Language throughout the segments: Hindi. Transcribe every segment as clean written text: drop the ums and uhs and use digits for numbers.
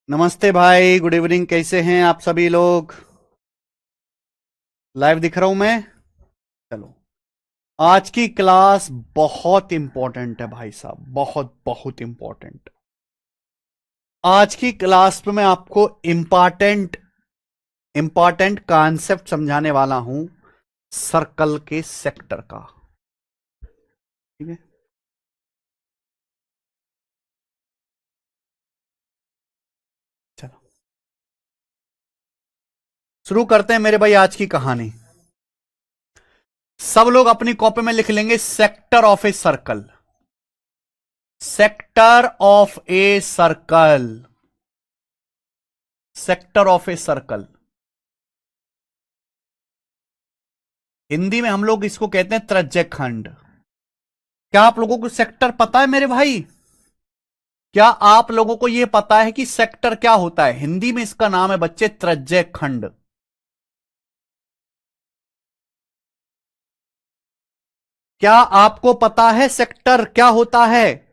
नमस्ते भाई, गुड इवनिंग। कैसे हैं आप सभी लोग? लाइव दिख रहा हूं मैं? चलो, आज की क्लास बहुत इंपॉर्टेंट है भाई साहब, बहुत बहुत इंपॉर्टेंट। आज की क्लास में मैं आपको इंपॉर्टेंट इंपॉर्टेंट कॉन्सेप्ट समझाने वाला हूं, सर्कल के सेक्टर का। ठीक है, चलो शुरू करते हैं मेरे भाई आज की कहानी। सब लोग अपनी कॉपी में लिख लेंगे sector of a circle. Sector of a circle. Sector of a circle, Hindi में हम लोग इसको कहते हैं त्रिज्यक खंड। क्या आप लोगों को सेक्टर पता है मेरे भाई? क्या आप लोगों को यह पता है कि सेक्टर क्या होता है? हिंदी में इसका नाम है बच्चे त्रिज्यक खंड। क्या आपको पता है सेक्टर क्या होता है?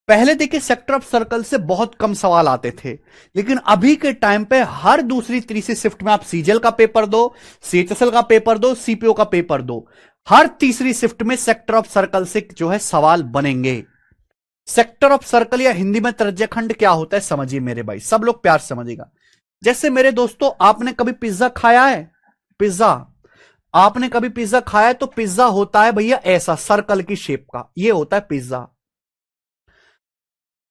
पहले देखिए, सेक्टर ऑफ सर्कल से बहुत कम सवाल आते थे, लेकिन अभी के टाइम पे हर दूसरी तीसरी शिफ्ट में आप सीजीएल का पेपर दो, सीएचएसएल का पेपर दो, सीपीओ का पेपर दो, हर तीसरी शिफ्ट में सेक्टर ऑफ सर्कल से जो है सवाल बनेंगे। सेक्टर ऑफ सर्कल या हिंदी में त्रिज्यखंड क्या होता है समझिए मेरे भाई, सब लोग प्यार से समझिएगा। जैसे मेरे दोस्तों, आपने कभी पिज्जा खाया है? पिज्जा, आपने कभी पिज्जा खाया है? तो पिज्जा होता है भैया ऐसा सर्कल की शेप का, ये होता है पिज्जा।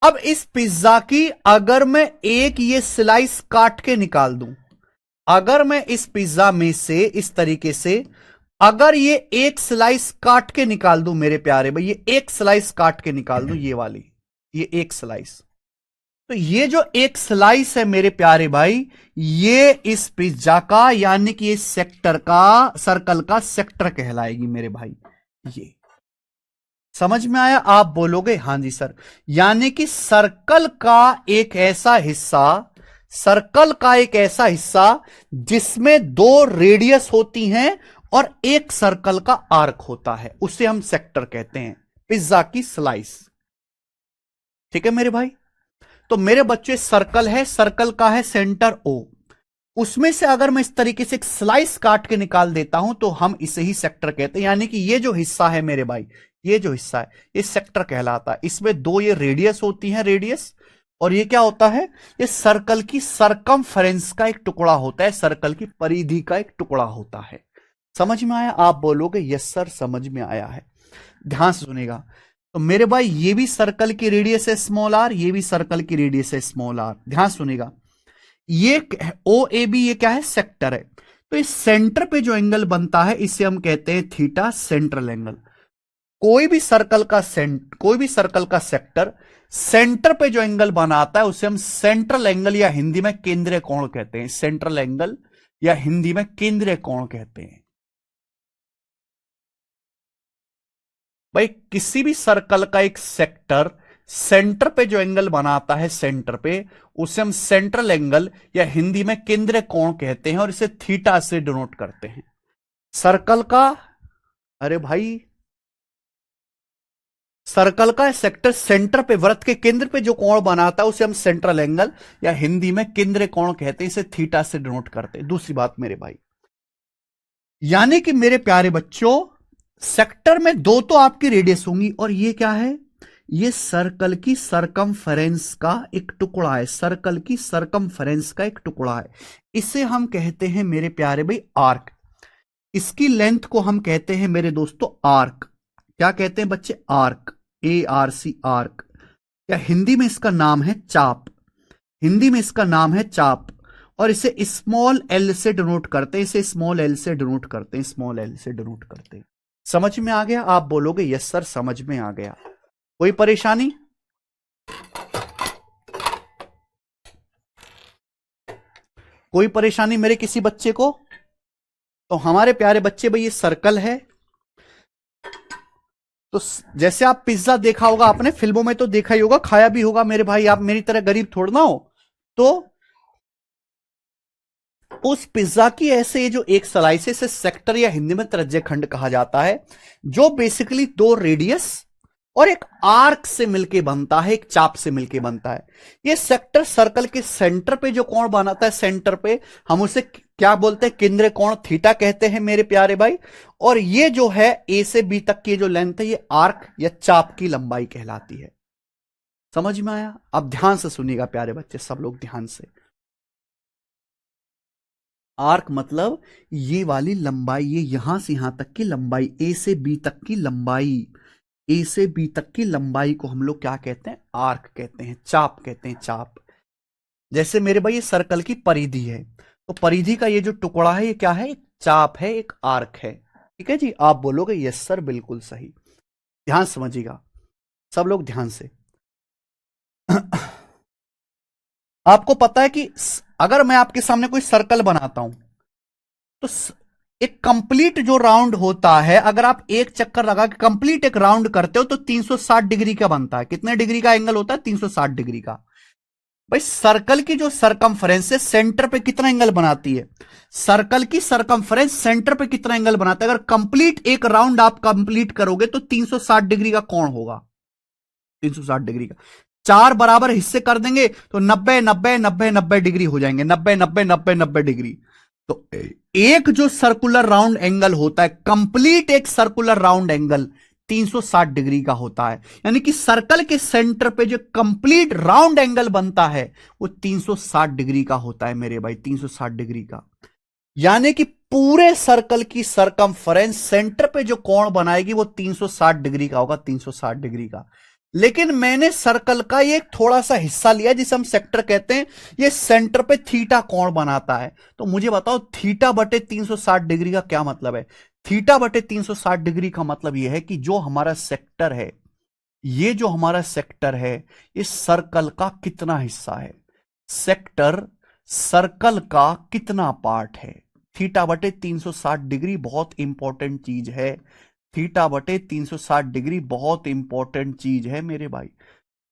अब इस पिज्जा की अगर मैं एक ये स्लाइस काट के निकाल दूं, अगर मैं इस पिज्जा में से इस तरीके से अगर ये एक स्लाइस काट के निकाल दूं मेरे प्यारे भाई, ये एक स्लाइस काट के निकाल दूं, ये वाली, ये एक स्लाइस, तो ये जो एक स्लाइस है मेरे प्यारे भाई, ये इस पिज्जा का यानी कि इस सेक्टर का, सर्कल का सेक्टर कहलाएगी मेरे भाई। ये समझ में आया? आप बोलोगे हां जी सर। यानी कि सर्कल का एक ऐसा हिस्सा, सर्कल का एक ऐसा हिस्सा जिसमें दो रेडियस होती हैं और एक सर्कल का आर्क होता है, उसे हम सेक्टर कहते हैं, पिज्जा की स्लाइस। ठीक है मेरे भाई? तो मेरे बच्चे, सर्कल है, सर्कल का है सेंटर ओ, उसमें से अगर मैं इस तरीके से एक स्लाइस काट के निकाल देता हूं तो हम इसे ही सेक्टर कहते हैं। यानी कि ये जो हिस्सा है मेरे भाई, ये जो हिस्सा है, ये सेक्टर कहलाता है। इसमें दो ये रेडियस होती हैं, रेडियस, और ये क्या होता है? ये सर्कल की सरकमफेरेंस का एक टुकड़ा होता है, सर्कल की परिधि का एक टुकड़ा होता है। समझ में आया? आप बोलोगे यस सर समझ में आया है। ध्यान से सुनेगा। तो मेरे भाई, ये भी सर्कल की रेडियस है स्मॉल आर, ये भी सर्कल की रेडियस है स्मॉल आर। ध्यान सुनेगा, ये ओ ए बी, ये क्या है? सेक्टर है। तो इस सेंटर पे जो एंगल बनता है इसे हम कहते हैं थीटा, सेंट्रल एंगल। कोई भी सर्कल का सेक्टर सेंटर पे जो एंगल बनाता है उसे हम सेंट्रल एंगल या हिंदी में केंद्रीय कोण कहते हैं। सेंट्रल एंगल या हिंदी में केंद्रीय कोण कहते हैं। भाई, किसी भी सर्कल का एक सेक्टर सेंटर पे जो एंगल बनाता है, सेंटर पे, उसे हम सेंट्रल एंगल या हिंदी में केंद्रीय कोण कहते हैं और इसे थीटा से डिनोट करते हैं। सर्कल का, अरे भाई, सर्कल का सेक्टर सेंटर पे, वृत्त के केंद्र पे जो कोण बनाता है उसे हम सेंट्रल एंगल या हिंदी में केंद्रीय कोण कहते हैं, इसे थीटा से डिनोट करते हैं। दूसरी बात मेरे भाई, यानी कि मेरे प्यारे बच्चों, सेक्टर में दो तो आपकी रेडियस होंगी, और ये क्या है? ये सर्कल की सरकमफेरेंस का एक टुकड़ा है, सर्कल की सरकमफेरेंस का एक टुकड़ा है। इसे हम कहते हैं मेरे प्यारे भाई आर्क। इसकी लेंथ को हम कहते हैं मेरे दोस्तों आर्क। क्या कहते हैं बच्चे? Arc, A R C, arc. या हिंदी में इसका नाम है चाप, हिंदी में इसका नाम है चाप, और इसे स्मॉल एल से डिनोट करते हैं, इसे स्मॉल एल से डिनोट करते हैं, स्मॉल एल से डिनोट करते हैं। समझ में आ गया? आप बोलोगे यस सर समझ में आ गया। कोई परेशानी? कोई परेशानी मेरे किसी बच्चे को? तो हमारे प्यारे बच्चे भाई, ये सर्कल है। तो जैसे आप पिज्जा देखा होगा आपने, फिल्मों में तो देखा ही होगा, खाया भी होगा मेरे भाई, आप मेरी तरह गरीब थोड़ा ना हो। तो उस पिज्जा की ऐसे जो एक स्लाइस है, सेक्टर या हिंदी में त्रिज्य खंड कहा जाता है, जो बेसिकली दो रेडियस और एक आर्क से मिलके बनता है, एक चाप से मिलके बनता है। ये सेक्टर सर्कल के सेंटर पे जो कोण बनाता है, सेंटर पे हम उसे क्या बोलते हैं, केंद्रीय कोण थीटा कहते हैं मेरे प्यारे भाई। और ये जो है ए से बी तक की जो लेंथ है, ये आर्क या चाप की लंबाई कहलाती है। समझ में आया? अब ध्यान से सुनिएगा प्यारे बच्चे, सब लोग ध्यान से। आर्क मतलब ये वाली लंबाई, ये यहां से यहां तक की लंबाई, ए से बी तक की लंबाई, ए से बी तक की लंबाई को हम लोग क्या कहते हैं, आर्क कहते हैं, चाप कहते हैं, चाप। जैसे मेरे भाई ये सर्कल की परिधि है, तो परिधि का ये जो टुकड़ा है, ये क्या है, एक चाप है, एक आर्क है। ठीक है जी, आप बोलोगे यस सर बिल्कुल सही। ध्यान समझिएगा सब लोग, ध्यान से। आपको पता है कि अगर मैं आपके सामने कोई सर्कल बनाता हूं, तो एक कंप्लीट जो राउंड होता है, अगर आप एक चक्कर लगा के कंप्लीट एक राउंड करते हो, तो 360 डिग्री का बनता है। कितने डिग्री का एंगल होता है? 360 डिग्री का। भाई सर्कल की जो सरकमफ्रेंस है, सेंटर पे कितना एंगल बनाती है? सर्कल की सरकमफ्रेंस सेंटर पे कितना एंगल बनाता है? अगर कंप्लीट एक राउंड आप कंप्लीट करोगे तो 360 डिग्री का कोण होगा, 360 डिग्री का। 4 बराबर हिस्से कर देंगे तो 90 90 90 90 डिग्री हो जाएंगे, 90 90 90 90 डिग्री। तो एक जो सर्कुलर राउंड एंगल होता है, कंप्लीट एक सर्कुलर राउंड एंगल 360 डिग्री का होता है। यानी कि सर्कल के सेंटर पे जो कंप्लीट राउंड एंगल बनता है, वो 360 डिग्री का होता है मेरे भाई, 360 डिग्री का। यानी कि पूरे सर्कल की सरकमफ्रेंस सेंटर पे जो कोण बनाएगी वो 360 डिग्री का होगा, 360 डिग्री का। लेकिन मैंने सर्कल का ये थोड़ा सा हिस्सा लिया जिसे हम सेक्टर कहते हैं, ये सेंटर पे थीटा कोण बनाता है। तो मुझे बताओ थीटा बटे 360 डिग्री का क्या मतलब है? थीटा बटे 360 डिग्री का मतलब यह है कि जो हमारा सेक्टर है, ये जो हमारा सेक्टर है, इस सर्कल का कितना हिस्सा है, सेक्टर सर्कल का कितना पार्ट है। थीटा बटे 360 डिग्री बहुत इंपॉर्टेंट चीज है, थीटा बटे 360 डिग्री बहुत इंपॉर्टेंट चीज है मेरे भाई।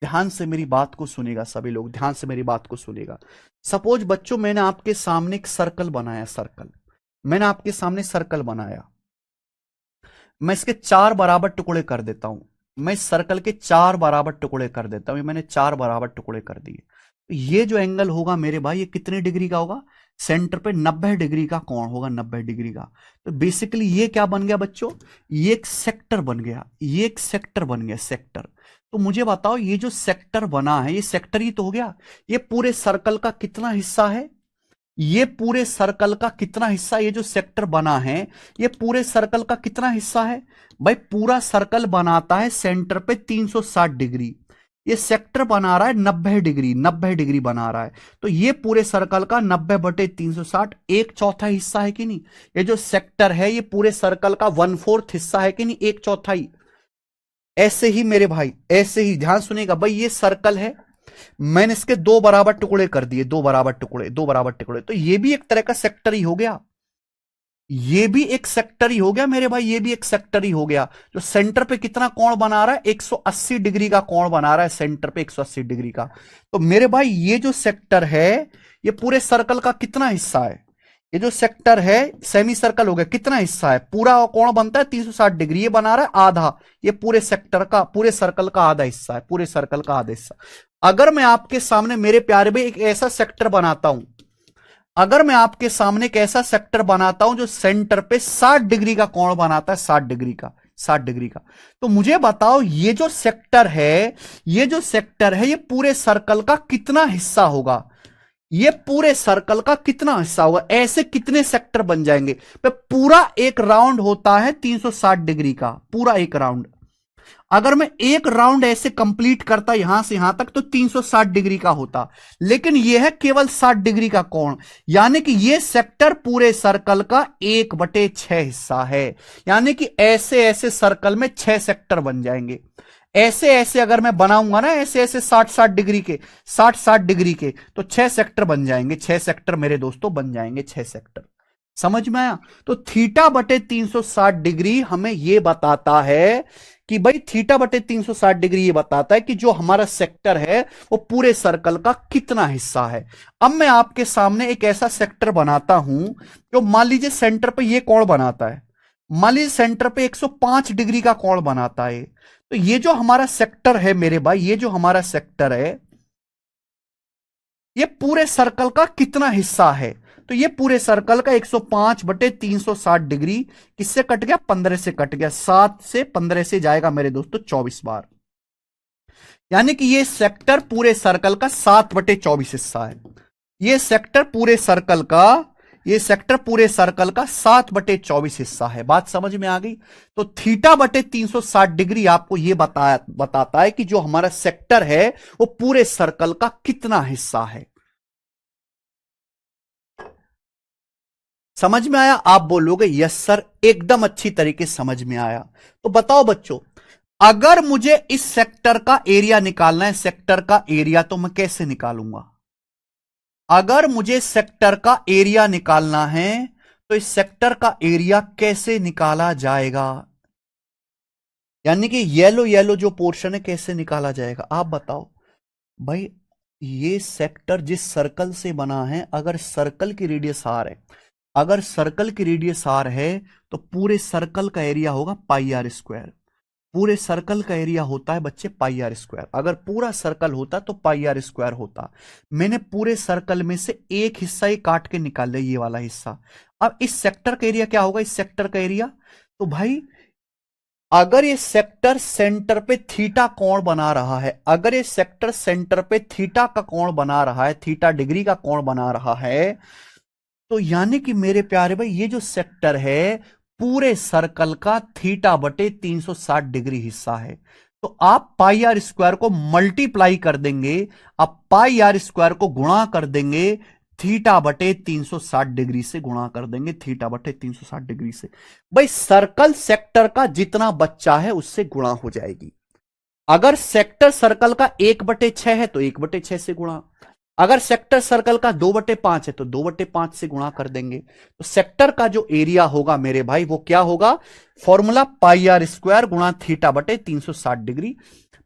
ध्यान से मेरी बात को सुनेगा सभी लोग, ध्यान से मेरी बात को सुनेगा। सपोज बच्चों मैंने आपके सामने एक सर्कल बनाया, सर्कल मैंने आपके सामने सर्कल बनाया, मैं इसके 4 बराबर टुकड़े कर देता हूं, मैं इस सर्कल के 4 बराबर टुकड़े कर देता हूं, मैंने 4 बराबर टुकड़े कर दिए। तो ये जो एंगल होगा मेरे भाई, ये कितने डिग्री का होगा? सेंटर पे 90 डिग्री का कोण होगा, 90 डिग्री का। तो बेसिकली ये क्या बन गया बच्चों? ये एक सेक्टर बन गया, ये एक सेक्टर बन गया, सेक्टर। तो मुझे बताओ ये जो सेक्टर बना है, ये सेक्टर ही तो हो गया। ये पूरे सर्कल का कितना हिस्सा है? ये पूरे सर्कल का कितना हिस्सा, ये जो सेक्टर बना है, ये पूरे सर्कल का कितना हिस्सा है? भाई पूरा सर्कल बनाता है सेंटर पे 360 डिग्री, ये सेक्टर बना रहा है 90 डिग्री, 90 डिग्री बना रहा है। तो ये पूरे सर्कल का 90 बटे 360 एक चौथा हिस्सा है कि नहीं? ये जो सेक्टर है ये पूरे सर्कल का 1/4 हिस्सा है कि नहीं? एक चौथाई। ऐसे ही मेरे भाई, ऐसे ही ध्यान सुनेगा भाई, ये सर्कल है, मैंने इसके 2 बराबर टुकड़े कर दिए, 2 बराबर टुकड़े, 2 बराबर टुकड़े। तो ये भी एक तरह का सेक्टर ही हो गया, ये भी एक सेक्टर ही हो गया मेरे भाई, ये भी एक सेक्टर ही हो गया। जो सेंटर पे कितना कोण बना रहा है? 180 डिग्री का कोण बना रहा है सेंटर पे, 180 डिग्री का। तो मेरे भाई ये जो सेक्टर है, ये पूरे सर्कल का कितना हिस्सा है? ये जो सेक्टर है सेमी सर्कल हो गया, कितना हिस्सा है? पूरा कोण बनता है 360 डिग्री, ये बना रहा है आधा, ये पूरे सेक्टर का, पूरे सर्कल का आधा हिस्सा है, पूरे सर्कल का आधा हिस्सा। अगर मैं आपके सामने मेरे प्यारे भाई एक ऐसा सेक्टर बनाता हूं, अगर मैं आपके सामने एक ऐसा सेक्टर बनाता हूं जो सेंटर पे 60 डिग्री का कोण बनाता है, 60 डिग्री का, 60 डिग्री का, तो मुझे बताओ ये जो सेक्टर है, ये जो सेक्टर है, ये पूरे सर्कल का कितना हिस्सा होगा? ये पूरे सर्कल का कितना हिस्सा होगा? ऐसे कितने सेक्टर बन जाएंगे? पूरा एक राउंड होता है 360 डिग्री का, पूरा एक राउंड। अगर मैं एक राउंड ऐसे कंप्लीट करता यहां से यहां तक तो 360 डिग्री का होता, लेकिन यह है केवल 60 डिग्री का कोण। यानी कि यह सेक्टर पूरे सर्कल का 1/6 हिस्सा है। यानी कि ऐसे ऐसे सर्कल में 6 सेक्टर बन जाएंगे। ऐसे ऐसे अगर मैं बनाऊंगा ना, ऐसे ऐसे 60-60 डिग्री के, 60-60 डिग्री के, तो 6 सेक्टर बन जाएंगे, 6 सेक्टर मेरे दोस्तों बन जाएंगे, 6 सेक्टर। समझ में आया? तो थीटा बटे 360 डिग्री हमें यह बताता है कि भाई थीटा बटे 360 डिग्री ये बताता है कि जो हमारा सेक्टर है वो पूरे सर्कल का कितना हिस्सा है। अब मैं आपके सामने एक ऐसा सेक्टर बनाता हूं जो मान लीजिए सेंटर पे ये कोण बनाता है, मान लीजिए सेंटर पे 105 डिग्री का कोण बनाता है। तो ये जो हमारा सेक्टर है मेरे भाई, ये जो हमारा सेक्टर है ये पूरे सर्कल का कितना हिस्सा है? तो ये पूरे सर्कल का 105 बटे 360 डिग्री किससे कट गया? 15 से कट गया। 7 से 15 से जाएगा मेरे दोस्तों 24 बार, यानी कि ये सेक्टर पूरे सर्कल का 7 बटे 24 हिस्सा है। ये सेक्टर पूरे सर्कल का, ये सेक्टर पूरे सर्कल का 7 बटे 24 हिस्सा है। बात समझ में आ गई? तो थीटा बटे 360 डिग्री आपको यह बताता है कि जो हमारा सेक्टर है वो पूरे सर्कल का कितना हिस्सा है। समझ में आया? आप बोलोगे यस सर, एकदम अच्छी तरीके से समझ में आया। तो बताओ बच्चों, अगर मुझे इस सेक्टर का एरिया निकालना है, सेक्टर का एरिया, तो मैं कैसे निकालूंगा? अगर मुझे सेक्टर का एरिया निकालना है तो इस सेक्टर का एरिया कैसे निकाला जाएगा? यानी कि येलो येलो जो पोर्शन है कैसे निकाला जाएगा आप बताओ भाई। ये सेक्टर जिस सर्कल से बना है, अगर सर्कल की रेडियस आर है, अगर सर्कल की रेडियस आर है तो पूरे सर्कल का एरिया होगा पाई आर स्क्वायर। पूरे सर्कल का एरिया होता है बच्चे पाई आर स्क्वायर। अगर पूरा सर्कल होता तो पाई आर स्क्वायर होता। मैंने पूरे सर्कल में से एक हिस्सा ही काट के निकाल लिया, ये वाला हिस्सा। अब इस सेक्टर का एरिया क्या होगा? इस सेक्टर का एरिया, तो भाई अगर ये सेक्टर सेंटर पे थीटा कोण बना रहा है, अगर ये सेक्टर सेंटर पे थीटा का कोण बना रहा है, थीटा डिग्री का कोण बना रहा है, तो यानी कि मेरे प्यारे भाई ये जो सेक्टर है पूरे सर्कल का थीटा बटे 360 डिग्री हिस्सा है। तो आप पाई आर स्क्वायर को मल्टीप्लाई कर देंगे, आप पाई आर स्क्वायर को गुणा कर देंगे थीटा बटे 360 डिग्री से, गुणा कर देंगे थीटा बटे 360 डिग्री से। भाई सर्कल सेक्टर का जितना बच्चा है उससे गुणा हो जाएगी। अगर सेक्टर सर्कल का 1/6 है तो 1/6 से गुणा, अगर सेक्टर सर्कल का 2/5 है तो 2/5 से गुणा कर देंगे। तो सेक्टर का जो एरिया होगा मेरे भाई वो क्या होगा? फॉर्मूला पाई आर स्क्वायर गुणा थीटा बटे 360 डिग्री।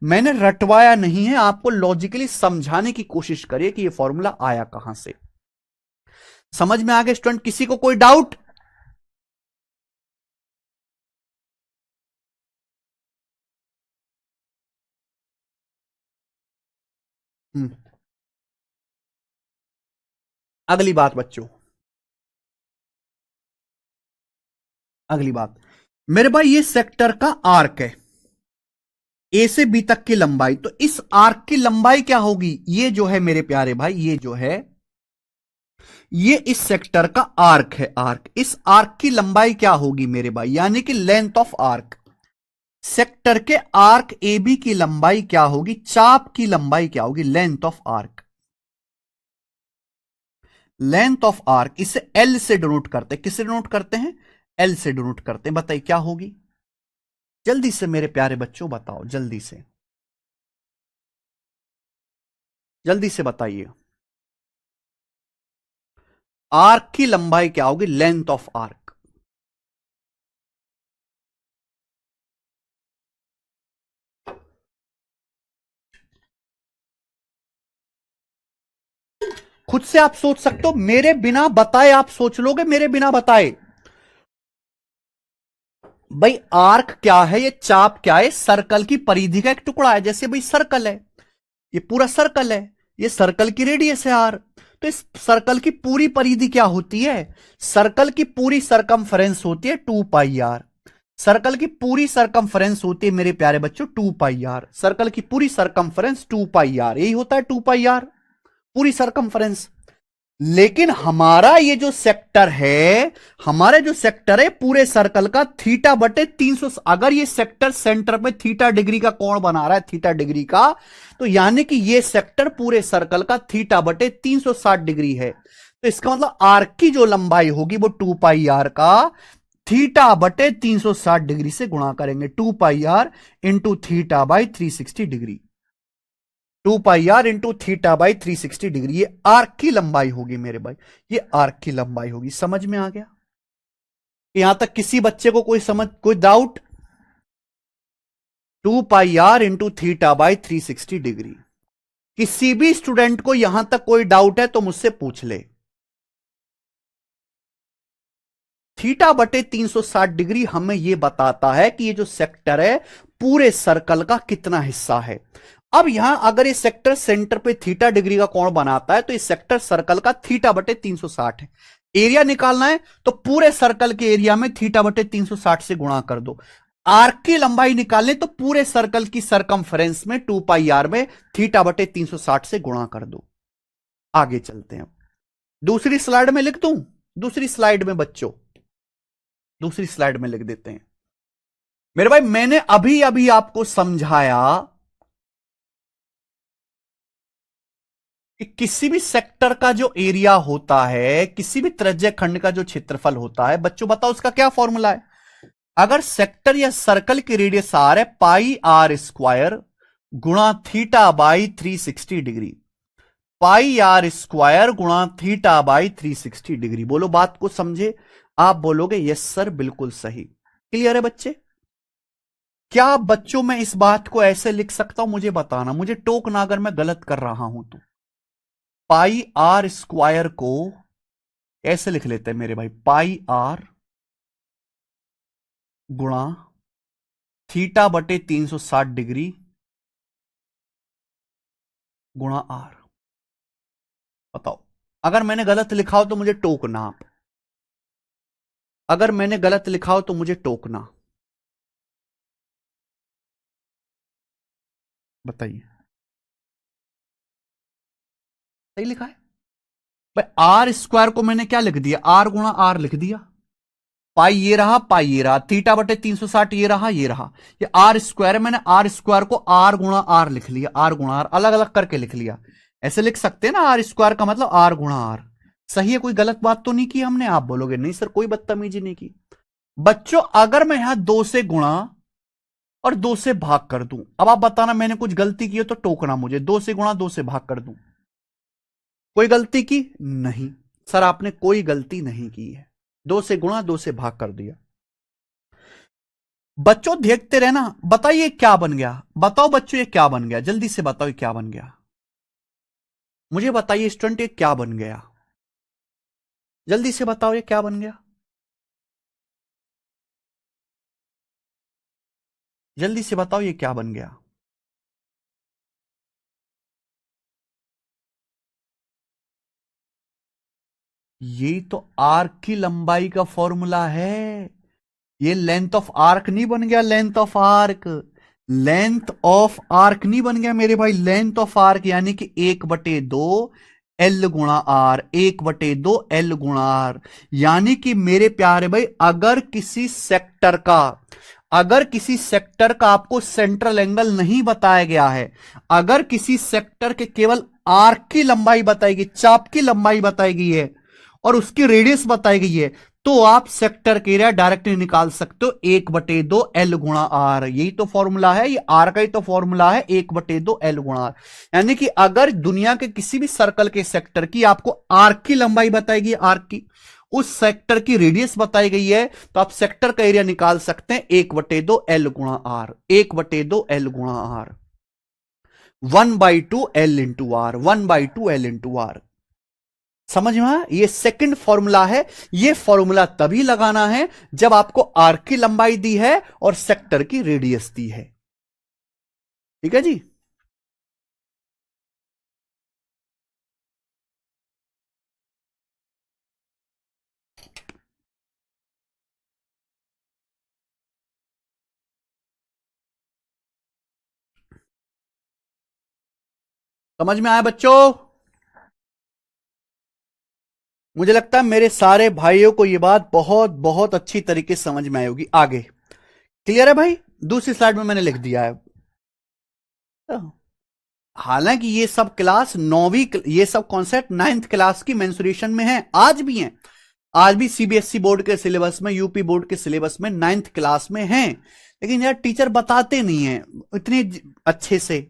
मैंने रटवाया नहीं है, आपको लॉजिकली समझाने की कोशिश करिए कि ये फॉर्मूला आया कहां से। समझ में आ गया स्टूडेंट? किसी को कोई डाउट? अगली बात बच्चों, अगली बात मेरे भाई, ये सेक्टर का आर्क है, ए से बी तक की लंबाई। तो इस आर्क की लंबाई क्या होगी? ये जो है मेरे प्यारे भाई, ये जो है ये इस सेक्टर का आर्क है, आर्क। इस आर्क की लंबाई क्या होगी मेरे भाई? यानी कि लेंथ ऑफ आर्क। सेक्टर के आर्क ए बी की लंबाई क्या होगी? चाप की लंबाई क्या होगी? Length of arc. Length of arc इसे एल से डिनोट करते हैं। किससे डिनोट करते हैं? एल से डिनोट करते हैं। बताइए क्या होगी? जल्दी से मेरे प्यारे बच्चों बताओ, जल्दी से, जल्दी से बताइए। आर्क की लंबाई क्या होगी? Length of arc. खुद से आप सोच सकते हो, मेरे बिना बताए आप सोच लोगे, मेरे बिना बताए। भाई आर्क क्या है? ये चाप क्या है? सर्कल की परिधि का एक टुकड़ा है। जैसे भाई सर्कल है, ये पूरा सर्कल है, ये सर्कल की रेडियस है आर। तो इस सर्कल की पूरी परिधि क्या होती है? सर्कल की पूरी सरकमफ्रेंस होती है 2πr। सर्कल की पूरी सरकमफ्रेंस होती है मेरे प्यारे बच्चों 2πr। सर्कल की पूरी सरकमफ्रेंस 2πr, यही होता है 2πr, पूरी सरकमफ्रेंस। लेकिन हमारा ये जो सेक्टर है, हमारे जो सेक्टर है पूरे सर्कल का थीटा बटे 300, अगर ये सेक्टर सेंटर पे थीटा डिग्री का कोण बना रहा है, थीटा डिग्री का, तो यानी कि ये सेक्टर पूरे सर्कल का थीटा बटे 360 डिग्री है। तो इसका मतलब आर्क की जो लंबाई होगी वो 2πr का थीटा बटे 360 डिग्री से गुणा करेंगे। 2πr into theta by 360 degree, 2πr into theta by 360 degree, ये आर्क की लंबाई होगी मेरे भाई, ये आर्क की लंबाई होगी। समझ में आ गया? यहां तक किसी बच्चे को कोई doubt? 2 pi r into theta by 360 degree. किसी भी स्टूडेंट को यहां तक कोई डाउट है तो मुझसे पूछ ले। थीटा बटे 360 डिग्री हमें यह बताता है कि ये जो सेक्टर है पूरे सर्कल का कितना हिस्सा है। अब यहां अगर ये सेक्टर सेंटर पे थीटा डिग्री का कोण बनाता है तो इस सेक्टर सर्कल का थीटा बटे 360 है। एरिया निकालना है तो पूरे सर्कल के एरिया में थीटा बटे 360 से गुणा कर दो। आर्क की लंबाई निकालने तो पूरे सर्कल की सरकमफ्रेंस में 2 पाई r में थीटा बटे 360 से गुणा कर दो। आगे चलते हैं। दूसरी स्लाइड में लिख दूं? दूसरी स्लाइड में बच्चों, दूसरी स्लाइड में लिख देते हैं। मेरे भाई मैंने अभी अभी आपको समझाया कि किसी भी सेक्टर का जो एरिया होता है, किसी भी त्रिज्य खंड का जो क्षेत्रफल होता है, बच्चों बताओ उसका क्या फॉर्मूला है? अगर सेक्टर या सर्कल की रेडियस r है πr² गुणा थीटा बाई 360 डिग्री, πr² गुणा थीटा बाई 360 डिग्री। बोलो बात को समझे? आप बोलोगे यस सर बिल्कुल सही। क्लियर है बच्चे? क्या बच्चों मैं इस बात को ऐसे लिख सकता हूं? मुझे बताना, मुझे टोकना अगर मैं गलत कर रहा हूं तो। πr² को ऐसे लिख लेते हैं मेरे भाई, πr गुणा थीटा बटे 360 डिग्री गुणा r। बताओ अगर मैंने गलत लिखा हो तो मुझे टोकना आप। अगर मैंने गलत लिखा हो तो मुझे टोकना। बताइए सही लिखा है भाई? r² को मैंने क्या लिख दिया? r गुणा r लिख दिया। पाई ये रहा, पाई ये रहा, थीटा बटे 360 ये रहा, ये रहा। ये r² है, मैंने r² को r गुणा r लिख लिया। r गुणा r अलग अलग करके लिख लिया। ऐसे लिख सकते हैं ना, r² का मतलब r गुणा r। सही है? कोई गलत बात तो नहीं की हमने? आप बोलोगे नहीं सर कोई बदतमीजी नहीं की। बच्चों अगर मैं यहां 2 से गुणा और 2 से भाग कर दूं, अब आप बताना मैंने कुछ गलती की हो तो टोकना मुझे। 2 से गुणा 2 से भाग कर दूं, कोई गलती की नहीं सर? आपने कोई गलती नहीं की है। 2 से गुणा 2 से भाग कर दिया। बच्चों देखते रहना। बताइए क्या बन गया? बताओ बच्चों ये क्या बन गया? जल्दी से बताओ ये क्या बन गया? मुझे बताइए स्टूडेंट ये क्या बन गया? जल्दी से बताओ ये क्या बन गया? जल्दी से बताओ ये क्या बन गया? ये तो आर्क की लंबाई का फॉर्मूला है। ये लेंथ ऑफ आर्क नहीं बन गया? Length of arc, length of arc नहीं बन गया मेरे भाई? लेंथ ऑफ आर्क यानी कि 1/2 L गुणा R, 1/2 L गुणा R। यानी कि मेरे प्यारे भाई अगर किसी सेक्टर का आपको सेंट्रल एंगल नहीं बताया गया है, अगर किसी सेक्टर के केवल आर्क की लंबाई बताई गई, चाप की लंबाई बताई गई है और उसकी रेडियस बताई गई है, तो आप सेक्टर के एरिया डायरेक्टली निकाल सकते हो 1/2 L गुणा R। यही तो फॉर्मूला है, ये R का ही तो फॉर्मूला है, 1/2 L गुणा R। यानी कि अगर दुनिया के किसी भी सर्कल के सेक्टर की आपको आर्क की लंबाई बताएगी, आर्क की, उस सेक्टर की रेडियस बताई गई है, तो आप सेक्टर का एरिया निकाल सकते हैं 1/2 L गुणा R। 1/2 L गुणा R, 1/2 L into R, 1/2 L into R। समझ में आया? ये सेकंड फॉर्मूला है। ये फॉर्मूला तभी लगाना है जब आपको आर्क की लंबाई दी है और सेक्टर की रेडियस दी है। ठीक है जी? समझ में आया बच्चों? मुझे लगता है मेरे सारे भाइयों को यह बात बहुत बहुत अच्छी तरीके से समझ में आई होगी। आगे क्लियर है भाई? दूसरी स्लाइड में मैंने लिख दिया है। हालांकि ये सब क्लास 9वीं, ये सब कॉन्सेप्ट 9th क्लास की मेंसुरेशन में है, आज भी है। आज भी सीबीएसई बोर्ड के सिलेबस में, यूपी बोर्ड के सिलेबस में 9th क्लास में है। लेकिन यार टीचर बताते नहीं है इतने अच्छे से।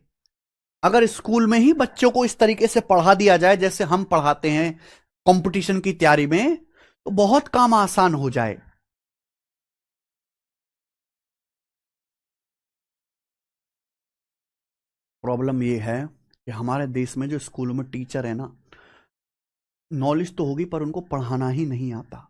अगर स्कूल में ही बच्चों को इस तरीके से पढ़ा दिया जाए जैसे हम पढ़ाते हैं कंपटीशन की तैयारी में, तो बहुत काम आसान हो जाए। प्रॉब्लम ये है कि हमारे देश में जो स्कूलों में टीचर है ना, नॉलेज तो होगी पर उनको पढ़ाना ही नहीं आता।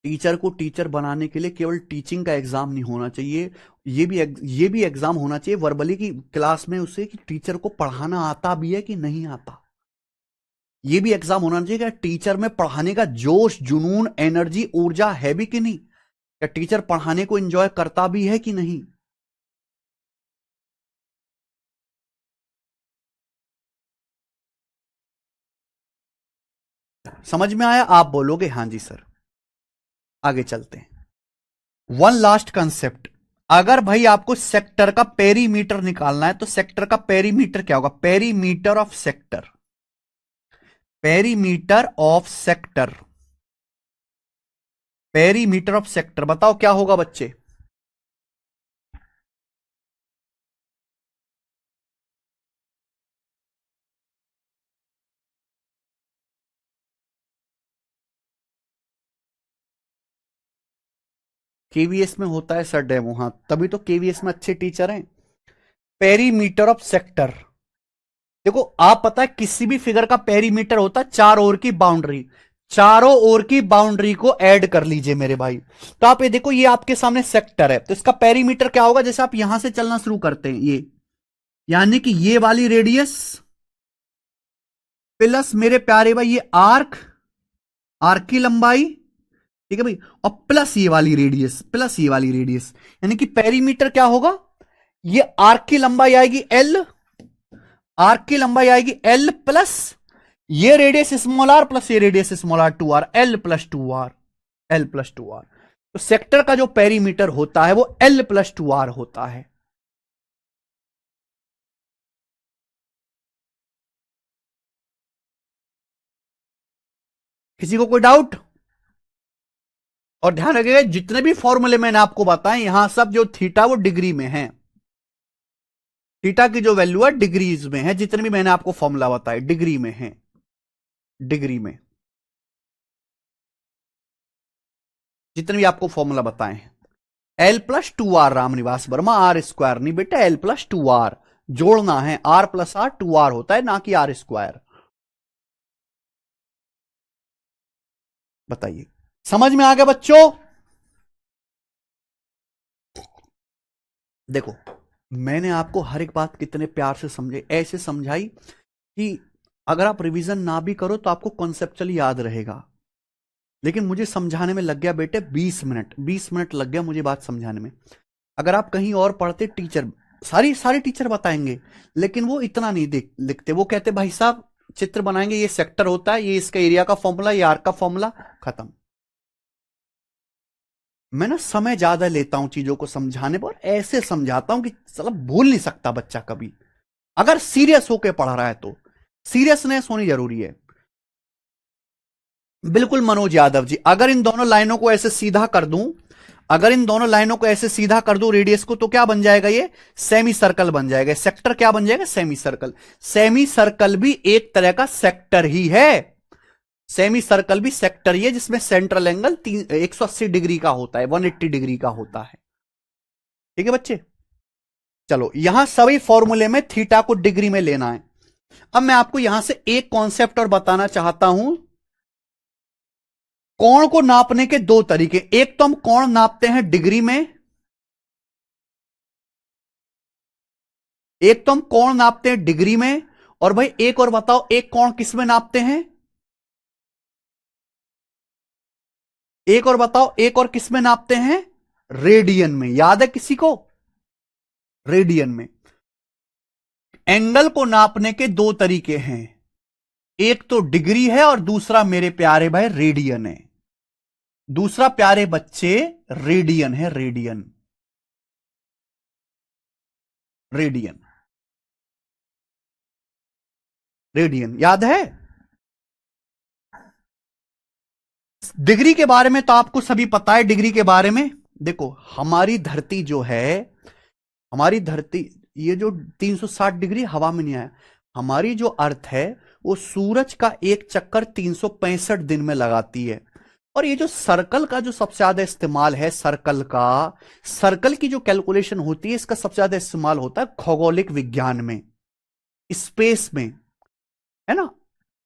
टीचर को टीचर बनाने के लिए केवल टीचिंग का एग्जाम नहीं होना चाहिए, ये भी एग्जाम होना चाहिए वर्बली की क्लास में उसे कि टीचर को पढ़ाना आता भी है कि नहीं आता। ये भी एग्जाम होना चाहिए कि टीचर में पढ़ाने का जोश, जुनून, एनर्जी, ऊर्जा है भी कि नहीं, क्या टीचर पढ़ाने को एंजॉय करता भी है कि नहीं। समझ में आया? आप बोलोगे हाँ जी सर। आगे चलते हैं। वन लास्ट कंसेप्ट, अगर भाई आपको सेक्टर का पेरीमीटर निकालना है तो सेक्टर का पेरीमीटर क्या होगा? Perimeter of sector, perimeter of sector, perimeter of sector बताओ क्या होगा बच्चे? केवीएस में होता है सर डेमो, हाँ तभी तो केवीएस में अच्छे टीचर हैं। पेरीमीटर ऑफ सेक्टर, देखो आप पता है किसी भी फिगर का पेरीमीटर होता है चार ओर की बाउंड्री, चारों ओर की बाउंड्री को ऐड कर लीजिए मेरे भाई। तो आप ये देखो, ये आपके सामने सेक्टर है तो इसका पेरीमीटर क्या होगा? जैसे आप यहां से चलना शुरू करते हैं, ये यानी कि ये वाली रेडियस प्लस मेरे प्यारे भाई ये आर्क, आर्क की लंबाई, ठीक है भाई, और प्लस ये वाली रेडियस, प्लस ये वाली रेडियस, यानी कि पेरीमीटर क्या होगा? ये आर्क की लंबाई आएगी एल, आर्क की लंबाई आएगी एल प्लस ये रेडियस स्मॉल आर प्लस ये radius small R, 2r, L plus 2r, L plus 2r। तो सेक्टर का जो पेरीमीटर होता है वो एल प्लस 2r होता है। किसी को कोई डाउट? और ध्यान रखिएगा जितने भी फॉर्मूले मैंने आपको बताए यहां सब जो थीटा वो डिग्री में है, थीटा की जो वैल्यू है डिग्रीज में है, जितने भी मैंने आपको फॉर्मूला बताए डिग्री में है, डिग्री में जितने भी आपको फॉर्मूला बताए हैं। L plus 2r Ramniwas Verma, R square नहीं बेटा, एल प्लस 2r जोड़ना है, आर प्लस आर 2r होता है ना कि आर स्क्वायर। बताइए समझ में आ गया बच्चों? देखो मैंने आपको हर एक बात कितने प्यार से समझे, ऐसे समझाई कि अगर आप रिवीजन ना भी करो तो आपको कॉन्सेप्चुअली याद रहेगा। लेकिन मुझे समझाने में लग गया बेटे 20 मिनट, 20 मिनट लग गया मुझे बात समझाने में। अगर आप कहीं और पढ़ते, टीचर सारे टीचर बताएंगे लेकिन वो इतना नहीं लिखते, वो कहते भाई साहब चित्र बनाएंगे, ये सेक्टर होता है, ये इसका एरिया का फॉर्मूला, ये आर्क का फॉर्मूला, खत्म। मैं ना समय ज्यादा लेता हूं चीजों को समझाने पर, ऐसे समझाता हूं कि चलो भूल नहीं सकता बच्चा कभी, अगर सीरियस होके पढ़ रहा है तो। सीरियसनेस होनी जरूरी है। बिल्कुल मनोज यादव जी, अगर इन दोनों लाइनों को ऐसे सीधा कर दूं, अगर इन दोनों लाइनों को ऐसे सीधा कर दूं रेडियस को, तो क्या बन जाएगा? ये सेमी सर्कल बन जाएगा। सेक्टर क्या बन जाएगा? Semi circle. सेमी सर्कल भी एक तरह का सेक्टर ही है, सेमी सर्कल भी सेक्टर ही है जिसमें सेंट्रल एंगल 180 डिग्री का होता है, 180 डिग्री का होता है। ठीक है बच्चे, चलो यहां सभी फॉर्मूले में थीटा को डिग्री में लेना है। अब मैं आपको यहां से एक कॉन्सेप्ट और बताना चाहता हूं। कोण को नापने के दो तरीके, एक तो हम कोण नापते हैं डिग्री में, एक तो हम कोण नापते हैं डिग्री में, और भाई एक और बताओ, एक कोण किस में नापते हैं? एक और बताओ, एक और किस में नापते हैं? रेडियन में। याद है किसी को? रेडियन में। एंगल को नापने के दो तरीके हैं, एक तो डिग्री है और दूसरा मेरे प्यारे भाई रेडियन है। दूसरा प्यारे बच्चे रेडियन है, रेडियन, रेडियन, रेडियन याद है? डिग्री के बारे में तो आपको सभी पता है। डिग्री के बारे में देखो, हमारी धरती जो है, हमारी धरती, ये जो 360 डिग्री हवा में नहीं आया, हमारी जो अर्थ है वो सूरज का एक चक्कर 365 दिन में लगाती है। और ये जो सर्कल का जो सबसे ज्यादा इस्तेमाल है, सर्कल की जो कैलकुलेशन होती है, इसका सबसे ज्यादा इस्तेमाल होता है खगोलिक विज्ञान में, स्पेस में, है ना।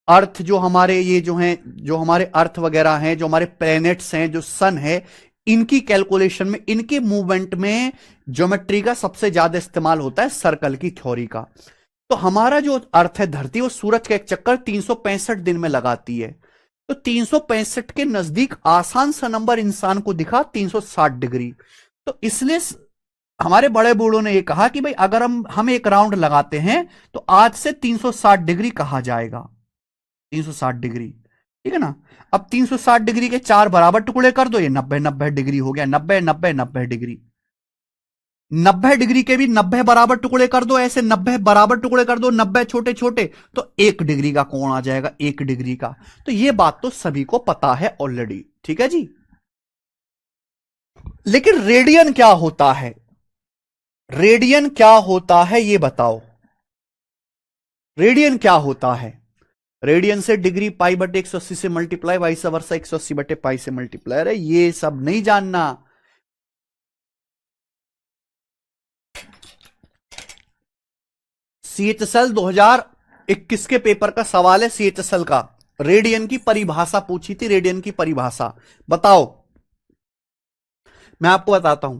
अर्थ जो हमारे ये जो हैं, जो हमारे अर्थ वगैरह हैं, जो हमारे प्लैनेट्स हैं, जो सन है, इनकी कैलकुलेशन में, इनके मूवमेंट में ज्योमेट्री का सबसे ज्यादा इस्तेमाल होता है, सर्कल की थ्योरी का। तो हमारा जो अर्थ है धरती, वो सूरज का एक चक्कर 365 दिन में लगाती है। तो 365 के नजदीक आसान सा नंबर इंसान को दिखा 360 डिग्री। तो इसलिए हमारे बड़े बूढ़ों ने यह कहा कि भाई अगर हम एक राउंड लगाते हैं तो आज से 360 डिग्री कहा जाएगा। 360 डिग्री, ठीक है ना। अब 360 डिग्री के 4 बराबर टुकड़े कर दो, ये 90 डिग्री हो गया। 90 डिग्री, 90 डिग्री के भी 90 बराबर टुकड़े कर दो, ऐसे 90 बराबर टुकड़े कर दो, 90 छोटे छोटे, तो 1 डिग्री का कोण आ जाएगा, 1 डिग्री का। तो ये बात तो सभी को पता है ऑलरेडी, ठीक है जी। लेकिन रेडियन क्या होता है, रेडियन क्या होता है ये बताओ, रेडियन क्या होता है। रेडियन से डिग्री पाई बटे 180 से मल्टीप्लाई, वाइस वर्सा 180 बटे पाई से मल्टीप्लाई है, ये सब नहीं जानना। सीएचएसएल 2021 के पेपर का सवाल है, सीएचएसएल का, रेडियन की परिभाषा पूछी थी, रेडियन की परिभाषा बताओ। मैं आपको बताता हूं,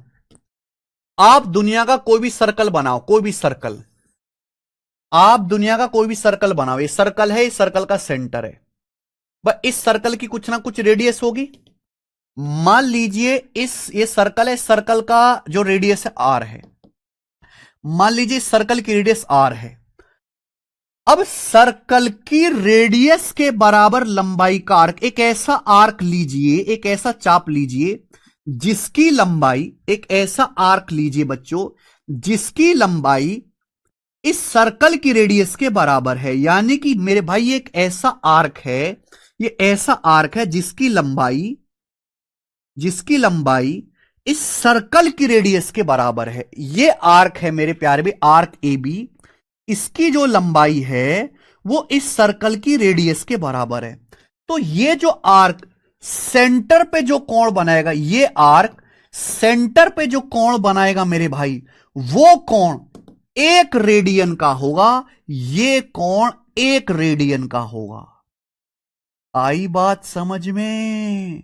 आप दुनिया का कोई भी सर्कल बनाओ, कोई भी सर्कल, आप दुनिया का कोई भी सर्कल बनाओ, ये सर्कल है, इस सर्कल का सेंटर है, बस इस सर्कल की कुछ ना कुछ रेडियस होगी। मान लीजिए ये सर्कल है, सर्कल का जो रेडियस है आर है, मान लीजिए इस सर्कल की रेडियस आर है। अब सर्कल की रेडियस के बराबर लंबाई का आर्क, एक ऐसा आर्क लीजिए, एक ऐसा चाप लीजिए जिसकी लंबाई, एक ऐसा आर्क लीजिए बच्चों जिसकी लंबाई इस सर्कल की रेडियस के बराबर है। यानी कि मेरे भाई एक ऐसा आर्क है, ये ऐसा आर्क है जिसकी लंबाई इस सर्कल की रेडियस के बराबर है। ये आर्क है मेरे प्यारे भी, आर्क ए बी, इसकी जो लंबाई है वो इस सर्कल की रेडियस के बराबर है। तो ये जो आर्क सेंटर पे जो कोण बनाएगा, ये आर्क सेंटर पे जो कोण बनाएगा मेरे भाई, वो कोण 1 रेडियन का होगा, ये कोण 1 रेडियन का होगा। आई बात समझ में?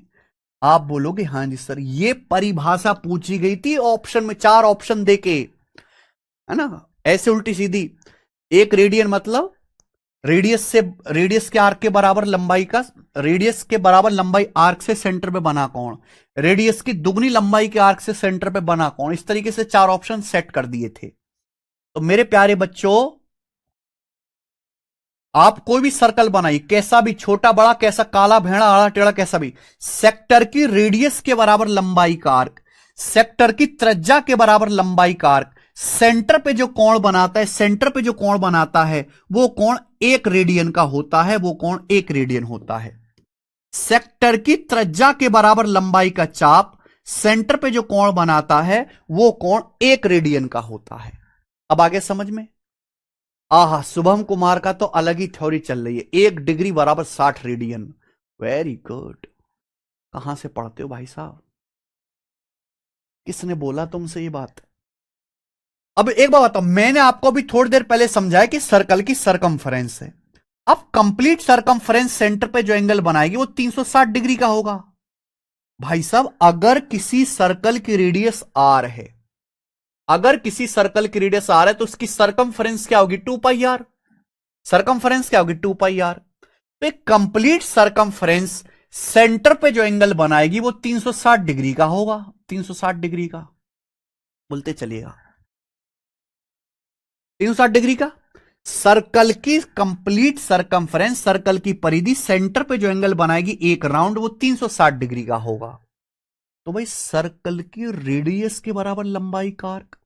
आप बोलोगे हां जी सर, ये परिभाषा पूछी गई थी ऑप्शन में, 4 ऑप्शन देके, है ना, ऐसे उल्टी सीधी। 1 रेडियन मतलब रेडियस के आर्क के बराबर लंबाई का, रेडियस के बराबर लंबाई आर्क से सेंटर पे बना कोण, रेडियस की दुगनी लंबाई के आर्क से सेंटर पे बना कोण। इस तरीके से 4 ऑप्शन सेट कर दिए थे। तो मेरे प्यारे बच्चों, आप कोई भी सर्कल बनाइए, कैसा भी, छोटा बड़ा, कैसा, काला भेड़ा आड़ा टेढ़ा, कैसा भी, सेक्टर की रेडियस के बराबर लंबाई का आर्क, सेक्टर की त्रिज्या के बराबर लंबाई का आर्क, सेंटर पे जो कोण बनाता है, सेंटर पे जो कोण बनाता है वो कोण 1 रेडियन का होता है, वो कोण 1 रेडियन होता है। सेक्टर की त्रिज्या के बराबर लंबाई का चाप सेंटर पे जो कोण बनाता है वो कोण 1 रेडियन का होता है। अब आगे समझ में? आहा, शुभम कुमार का तो अलग ही थ्योरी चल रही है, 1 डिग्री बराबर 60 रेडियन। Very good. कहां से पढ़ते हो भाई साहब? किसने बोला तुमसे ये बात? अब एक बात बताओ, मैंने आपको अभी थोड़ी देर पहले समझाया कि सर्कल की सरकमफ्रेंस है। अब कंप्लीट सरकमफ्रेंस सेंटर पे जो एंगल बनाएगी वो 360 डिग्री का होगा। भाई साहब, अगर किसी सर्कल की रेडियस आर है, अगर किसी सर्कल की रेडियस आर है तो उसकी सरकमफ्रेंस क्या होगी? 2 पाई आर। सरकमफ्रेंस क्या होगी? 2 पाई आर। तो एक कंप्लीट सरकमफ्रेंस सेंटर पे जो एंगल बनाएगी वो 360 डिग्री का होगा, 360 डिग्री का। बोलते चलिएगा 360 डिग्री का। सर्कल की कंप्लीट सरकमफ्रेंस, सर्कल की परिधि सेंटर पे जो एंगल बनाएगी एक राउंड, वो 360 डिग्री का होगा। तो भाई सर्कल की रेडियस के बराबर लंबाई का आर्क,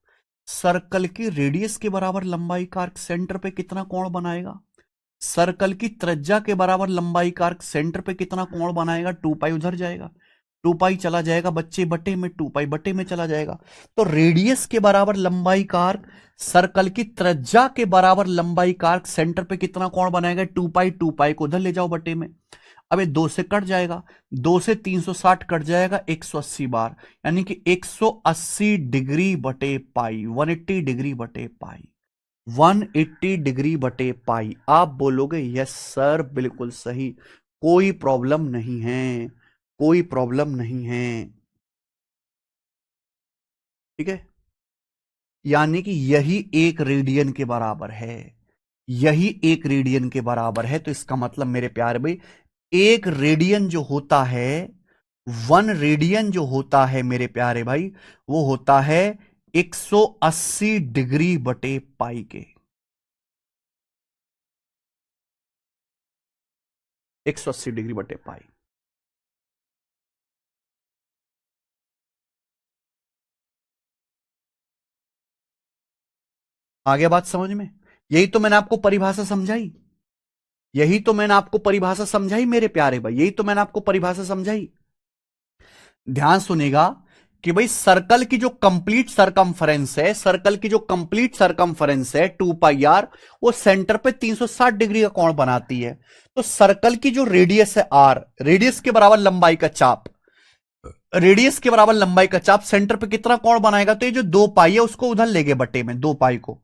सर्कल की रेडियस के बराबर लंबाई का आर्क सेंटर पे कितना कोण बनाएगा? सर्कल की त्रिज्या के बराबर लंबाई का आर्क सेंटर पे कितना कोण बनाएगा? 2 पाई उधर जाएगा, 2 पाई चला जाएगा बच्चे बटे में, 2 पाई बटे में चला जाएगा। तो रेडियस के बराबर लंबाई का आर्क सर्कल की त्रिज्या के बराबर लंबाई का आर्क सेंटर पे कितना कोण बनाएगा? 2 पाई, 2 पाई को उधर ले जाओ बटे में। अबे 2 से कट जाएगा, 2 से 360 कट जाएगा 180 बार, यानी कि 180 डिग्री बटे पाई, 180 डिग्री बटे पाई, 180 डिग्री बटे पाई। आप बोलोगे यस सर बिल्कुल सही, कोई प्रॉब्लम नहीं है, कोई प्रॉब्लम नहीं है। ठीक है, यानी कि यही 1 रेडियन के बराबर है, यही 1 रेडियन के बराबर है। तो इसका मतलब मेरे प्यारे भाई 1 रेडियन जो होता है, 1 रेडियन जो होता है मेरे प्यारे भाई, वो होता है 180 डिग्री बटे पाई के, 180 डिग्री बटे पाई। आगे बात समझ में? यही तो मैंने आपको परिभाषा समझाई, यही तो मैंने आपको परिभाषा समझाई मेरे प्यारे भाई, यही तो मैंने आपको परिभाषा समझाई। ध्यान सुनेगा कि भाई सर्कल की जो कंप्लीट सरकमफरेंस है, सर्कल की जो कंप्लीट सरकमफरेंस है 2 पाई आर, वो सेंटर पे 360 डिग्री का कोण बनाती है। तो सर्कल की जो रेडियस है आर, रेडियस के बराबर लंबाई का चाप, रेडियस के बराबर लंबाई का चाप सेंटर पे कितना कोण बनाएगा? तो ये जो 2 पाई है उसको उधर ले गए बटे में, 2 पाई को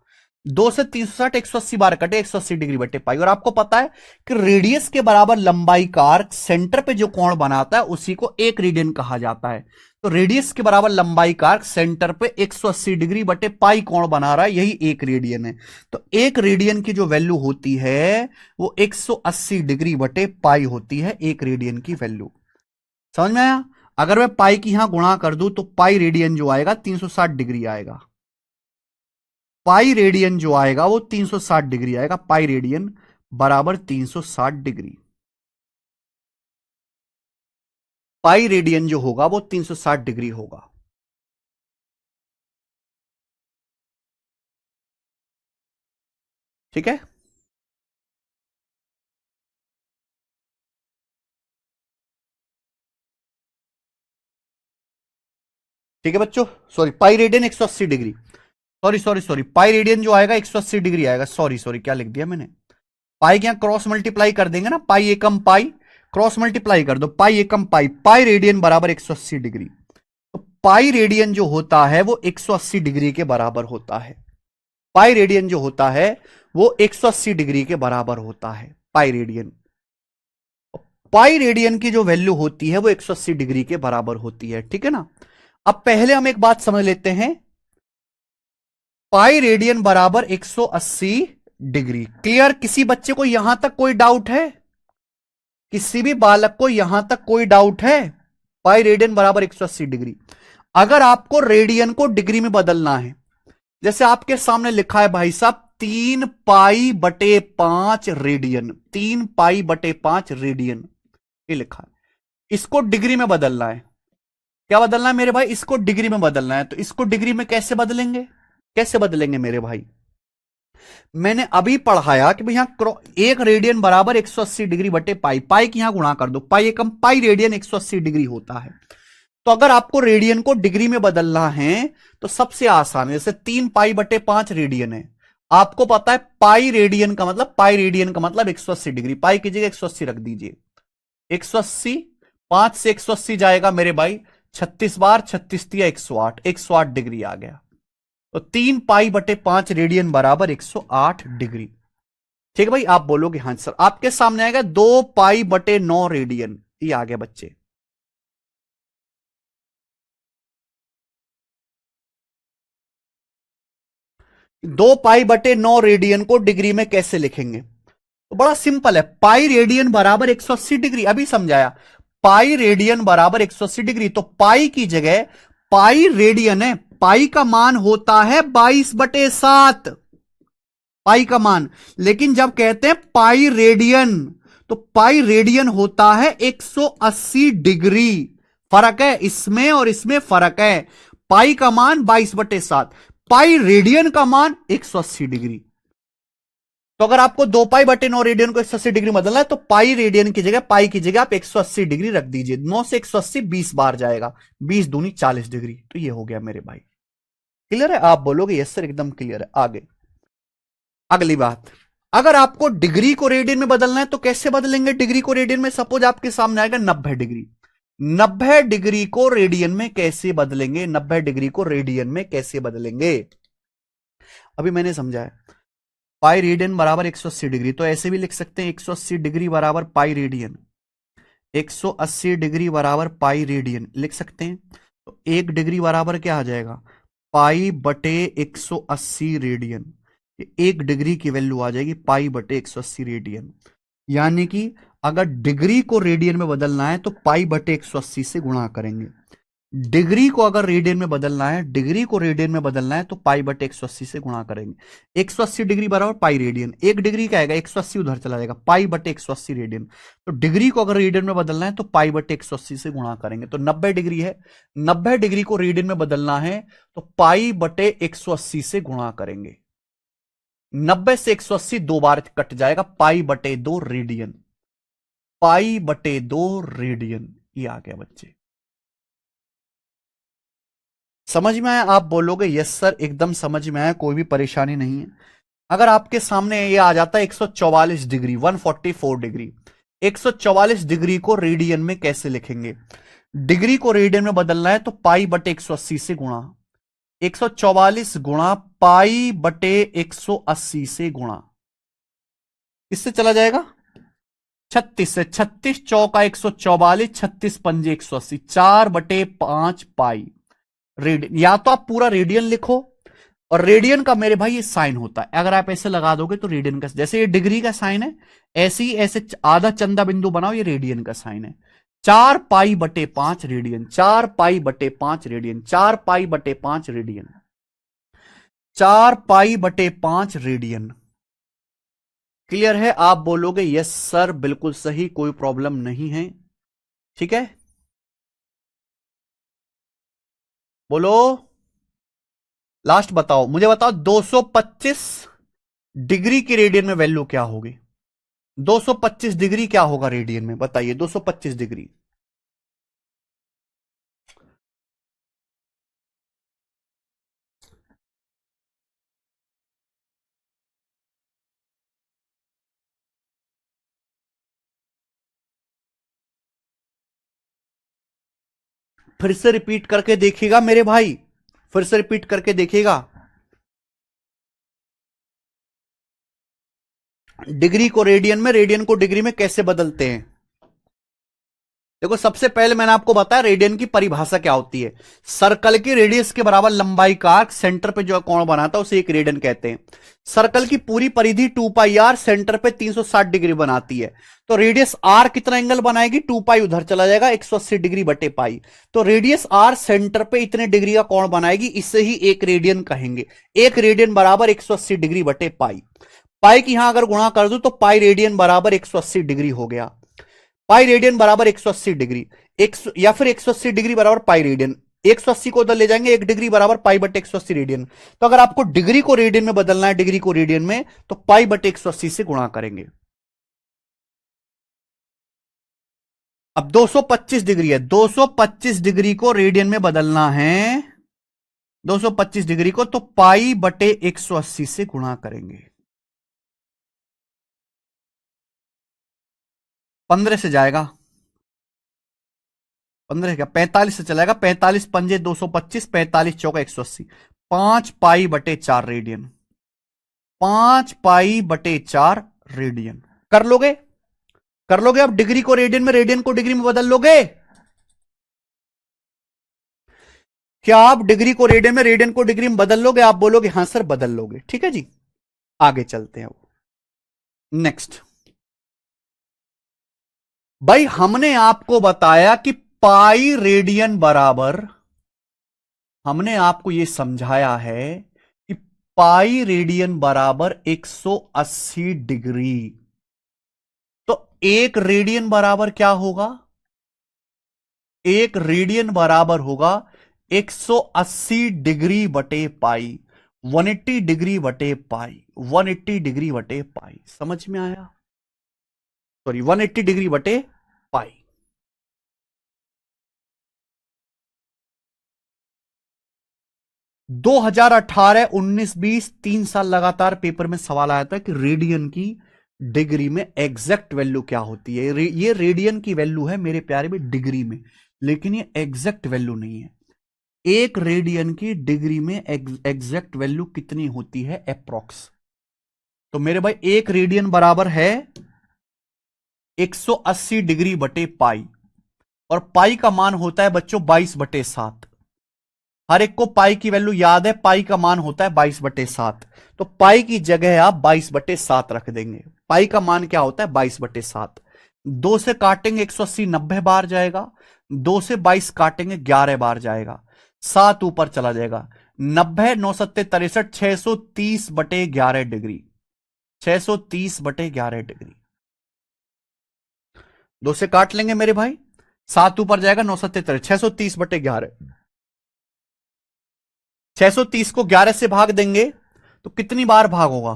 2 से 360 180 बार कटे, 180 डिग्री बटे पाई। और आपको पता है कि रेडियस के बराबर लंबाई का आर्क सेंटर पे जो कोण बनाता है उसी को 1 रेडियन कहा जाता है। तो रेडियस के बराबर लंबाई का आर्क सेंटर पे 180 डिग्री बटे पाई कोण बना रहा है, यही 1 रेडियन है। तो 1 रेडियन की जो वैल्यू होती है वो 180 डिग्री बटे पाई होती है, 1 रेडियन की वैल्यू। समझ में आया? अगर मैं पाई की यहां गुणा कर दूं तो पाई रेडियन जो आएगा 360 डिग्री आएगा, पाई रेडियन जो आएगा वो 360 डिग्री आएगा, पाई रेडियन बराबर 360 डिग्री, पाई रेडियन जो होगा वो 360 डिग्री होगा। ठीक है, ठीक है बच्चों, sorry pi radian 180 degree, sorry sorry sorry, pi radian जो आएगा 180 डिग्री आएगा, सॉरी सॉरी क्या लिख दिया मैंने, पाई के यहां क्रॉस मल्टीप्लाई कर देंगे ना, पाई एकम पाई, क्रॉस मल्टीप्लाई कर दो, पाई एकम पाई, पाई रेडियन बराबर 180 डिग्री। तो पाई रेडियन जो होता है वो 180 डिग्री के बराबर होता है, पाई रेडियन जो होता है वो 180 डिग्री के बराबर होता है, पाई रेडियन। पाई रेडियन की जो वैल्यू होती है वो 180 डिग्री के बराबर होती है। ठीक है ना? अब पहले हम एक बात समझ लेते हैं, पाई रेडियन बराबर 180 डिग्री। क्लियर? किसी बच्चे को यहां तक कोई डाउट है? किसी भी बालक को यहां तक कोई डाउट है? पाई रेडियन बराबर 180 डिग्री। अगर आपको रेडियन को डिग्री में बदलना है, जैसे आपके सामने लिखा है भाई साहब 3 पाई बटे 5 रेडियन, 3 पाई बटे 5 रेडियन, ये लिखा है, इसको डिग्री में बदलना है। क्या बदलना है मेरे भाई? इसको डिग्री में बदलना है। तो इसको डिग्री में कैसे बदलेंगे? कैसे बदलेंगे मेरे भाई? मैंने अभी पढ़ाया कि भाई यहां 1 रेडियन बराबर 180 डिग्री बटे पाई, पाई की यहां गुणा कर दो, पाई एकम पाई रेडियन 180 डिग्री होता है। तो अगर आपको रेडियन को डिग्री में बदलना है तो सबसे आसान है, जैसे 3 पाई बटे 5 रेडियन है, आपको पता है पाई रेडियन का मतलब, पाई रेडियन का मतलब 180 डिग्री, पाई की जगह 180 रख दीजिए, 180, 5 से 180 जाएगा मेरे भाई 36 बार, 36 दिया 108, 108 डिग्री आ गया। तो 3 पाई बटे 5 रेडियन बराबर 108 डिग्री। ठीक है भाई, आप बोलोगे हाँ सर। आपके सामने आएगा 2 पाई बटे 9 रेडियन, ये आ गया बच्चे। 2 पाई बटे 9 रेडियन को डिग्री में कैसे लिखेंगे? तो बड़ा सिंपल है, पाई रेडियन बराबर 180 डिग्री, अभी समझाया, पाई रेडियन बराबर 180 डिग्री। तो पाई की जगह, पाई रेडियन है, पाई का मान होता है 22/7, पाई का मान। लेकिन जब कहते हैं पाई रेडियन, तो पाई रेडियन होता है 180 डिग्री। फर्क है इसमें और इसमें, फर्क है। पाई का मान 22/7, पाई रेडियन का मान 180 डिग्री। तो अगर आपको 2 पाई बटे 9 रेडियन को 180 डिग्री बदलना है तो पाई रेडियन की जगह, पाई की जगह आप 180 डिग्री रख दीजिए। 9 से 180 20 बार जाएगा, 20 दूनी 40 डिग्री। तो ये हो गया मेरे भाई। क्लियर है? आप बोलोगे यस सर एकदम क्लियर है। आगे अगली बात, अगर आपको डिग्री को रेडियन में बदलना है तो कैसे बदलेंगे डिग्री को रेडियन में? सपोज आपके सामने आएगा 90 डिग्री, 90 डिग्री को रेडियन में कैसे बदलेंगे? 90 डिग्री को रेडियन में कैसे बदलेंगे? अभी मैंने समझाया पाई रेडियन बराबर 180 डिग्री, तो ऐसे भी लिख सकते हैं 180 डिग्री बराबर पाई रेडियन, 180 डिग्री बराबर पाई रेडियन लिख सकते हैं। तो 1 डिग्री बराबर क्या आ जाएगा? पाई बटे 180 रेडियन। 1 डिग्री की वैल्यू आ जाएगी पाई बटे 180 रेडियन। यानी कि अगर डिग्री को रेडियन में बदलना है तो पाई बटे 180 से गुणा करेंगे। डिग्री को अगर रेडियन में बदलना है, डिग्री को रेडियन में बदलना है तो पाई बटे 180 से गुणा करेंगे। 180 डिग्री बराबर पाई रेडियन, 1 डिग्री का आएगा 180 उधर चला जाएगा, पाई बटे 180 रेडियन। तो डिग्री को अगर रेडियन में बदलना है तो पाई बटे 180 से गुणा करेंगे। तो 90 डिग्री है, 90 डिग्री को रेडियन में बदलना है तो पाई बटे 180 से गुणा करेंगे। 90 से 180 दो बार कट जाएगा, पाई बटे 2 रेडियन, पाई बटे 2 रेडियन। ये आ गया बच्चे, समझ में आया? आप बोलोगे यस सर एकदम समझ में आया, कोई भी परेशानी नहीं है। अगर आपके सामने ये आ जाता है 144 डिग्री, 144 डिग्री, 144 डिग्री को रेडियन में कैसे लिखेंगे? डिग्री को रेडियन में बदलना है तो पाई बटे 180 से गुणा, 144 गुणा पाई बटे 180 से गुणा, इससे चला जाएगा 36 से, 36 चौका 144, 36 पंजे 180, 4/5 पाई रेडियन। या तो आप पूरा रेडियन लिखो, और रेडियन का मेरे भाई ये साइन होता है, अगर आप ऐसे लगा दोगे तो रेडियन का, जैसे ये डिग्री का साइन है ऐसे ही ऐसे आधा चंदा बिंदु बनाओ, ये रेडियन का साइन है। 4π/5 radian, 4π/5 radian, 4π/5 radian, 4π/5 radian. Clear है? आप बोलोगे यस सर बिल्कुल सही, कोई प्रॉब्लम नहीं है। ठीक है, बोलो लास्ट बताओ, मुझे बताओ 225 डिग्री की रेडियन में वैल्यू क्या होगी? 225 डिग्री क्या होगा रेडियन में, बताइए 225 डिग्री। फिर से रिपीट करके देखिएगा मेरे भाई, फिर से रिपीट करके देखिएगा। डिग्री को रेडियन में, रेडियन को डिग्री में कैसे बदलते हैं? देखो सबसे पहले मैंने आपको बताया रेडियन की परिभाषा क्या होती है। सर्कल की रेडियस के बराबर लंबाई का आर्क सेंटर पे जो कोण बनाता है उसे एक रेडियन कहते हैं। सर्कल की पूरी परिधि 2πr सेंटर पे 360 डिग्री बनाती है, तो रेडियस आर कितना एंगल बनाएगी? 2π उधर चला जाएगा, 180 डिग्री बटे पाई। तो रेडियस आर सेंटर पे इतने डिग्री का कोण बनाएगी, इससे ही एक रेडियन कहेंगे। एक रेडियन बराबर 180 डिग्री बटे पाई। पाई की यहां अगर गुणा कर दू तो पाई रेडियन बराबर 180 डिग्री हो गया। पाई रेडियन बराबर 180 डिग्री, या फिर 180 डिग्री बराबर पाई रेडियन, 180 को उधर ले जाएंगे, 1 डिग्री बराबर पाई बटे 180 रेडियन। तो अगर आपको डिग्री को रेडियन में बदलना है, डिग्री को रेडियन में, तो पाई बटे 180 से गुणा करेंगे। अब 225 डिग्री है, 225 डिग्री को रेडियन में बदलना है, 225 डिग्री को, तो पाई बटे 180 से गुणा करेंगे। 15 से जाएगा, 15 क्या 45 से चलेगा, 45 पंजे 225, 45 चौका 180, 5π/4 रेडियन, 5π/4 रेडियन। कर लोगे? कर लोगे? अब डिग्री को रेडियन में, रेडियन को डिग्री में बदल लोगे? क्या आप डिग्री को रेडियन में, रेडियन को डिग्री में बदल लोगे? आप बोलोगे हां सर बदल लोगे। ठीक है जी, आगे चलते हैं। नेक्स्ट भाई, हमने आपको बताया कि पाई रेडियन बराबर, हमने आपको यह समझाया है कि पाई रेडियन बराबर 180 डिग्री। तो एक रेडियन बराबर क्या होगा? एक रेडियन बराबर होगा 180 डिग्री बटे पाई, 180 डिग्री बटे पाई, 180 डिग्री बटे पाई। समझ में आया? सॉरी, 180 डिग्री बटे पाई। 2018 19 20 3 साल लगातार पेपर में सवाल आया था कि रेडियन की डिग्री में एग्जैक्ट वैल्यू क्या होती है। ये रेडियन की वैल्यू है मेरे प्यारे में डिग्री में, लेकिन ये एग्जैक्ट वैल्यू नहीं है। एक रेडियन की डिग्री में एग्जैक्ट वैल्यू कितनी होती है अप्रॉक्स? तो मेरे भाई एक रेडियन बराबर है 180 डिग्री बटे पाई, और पाई का मान होता है बच्चों 22/7। हर एक को पाई की वैल्यू याद है, पाई का मान होता है 22/7। तो पाई की जगह आप 22/7 रख देंगे। पाई का मान क्या होता है 22/7। 2 से काटेंगे 180 90 बार जाएगा, 2 से 22 काटेंगे 11 बार जाएगा, 7 ऊपर चला जाएगा। 90 9 7 63 630/11 डिग्री, 630/11 डिग्री। 2 से काट लेंगे मेरे भाई, 7 ऊपर जाएगा, 9 7 63 630/11। 630 को 11 से भाग देंगे तो कितनी बार भाग होगा?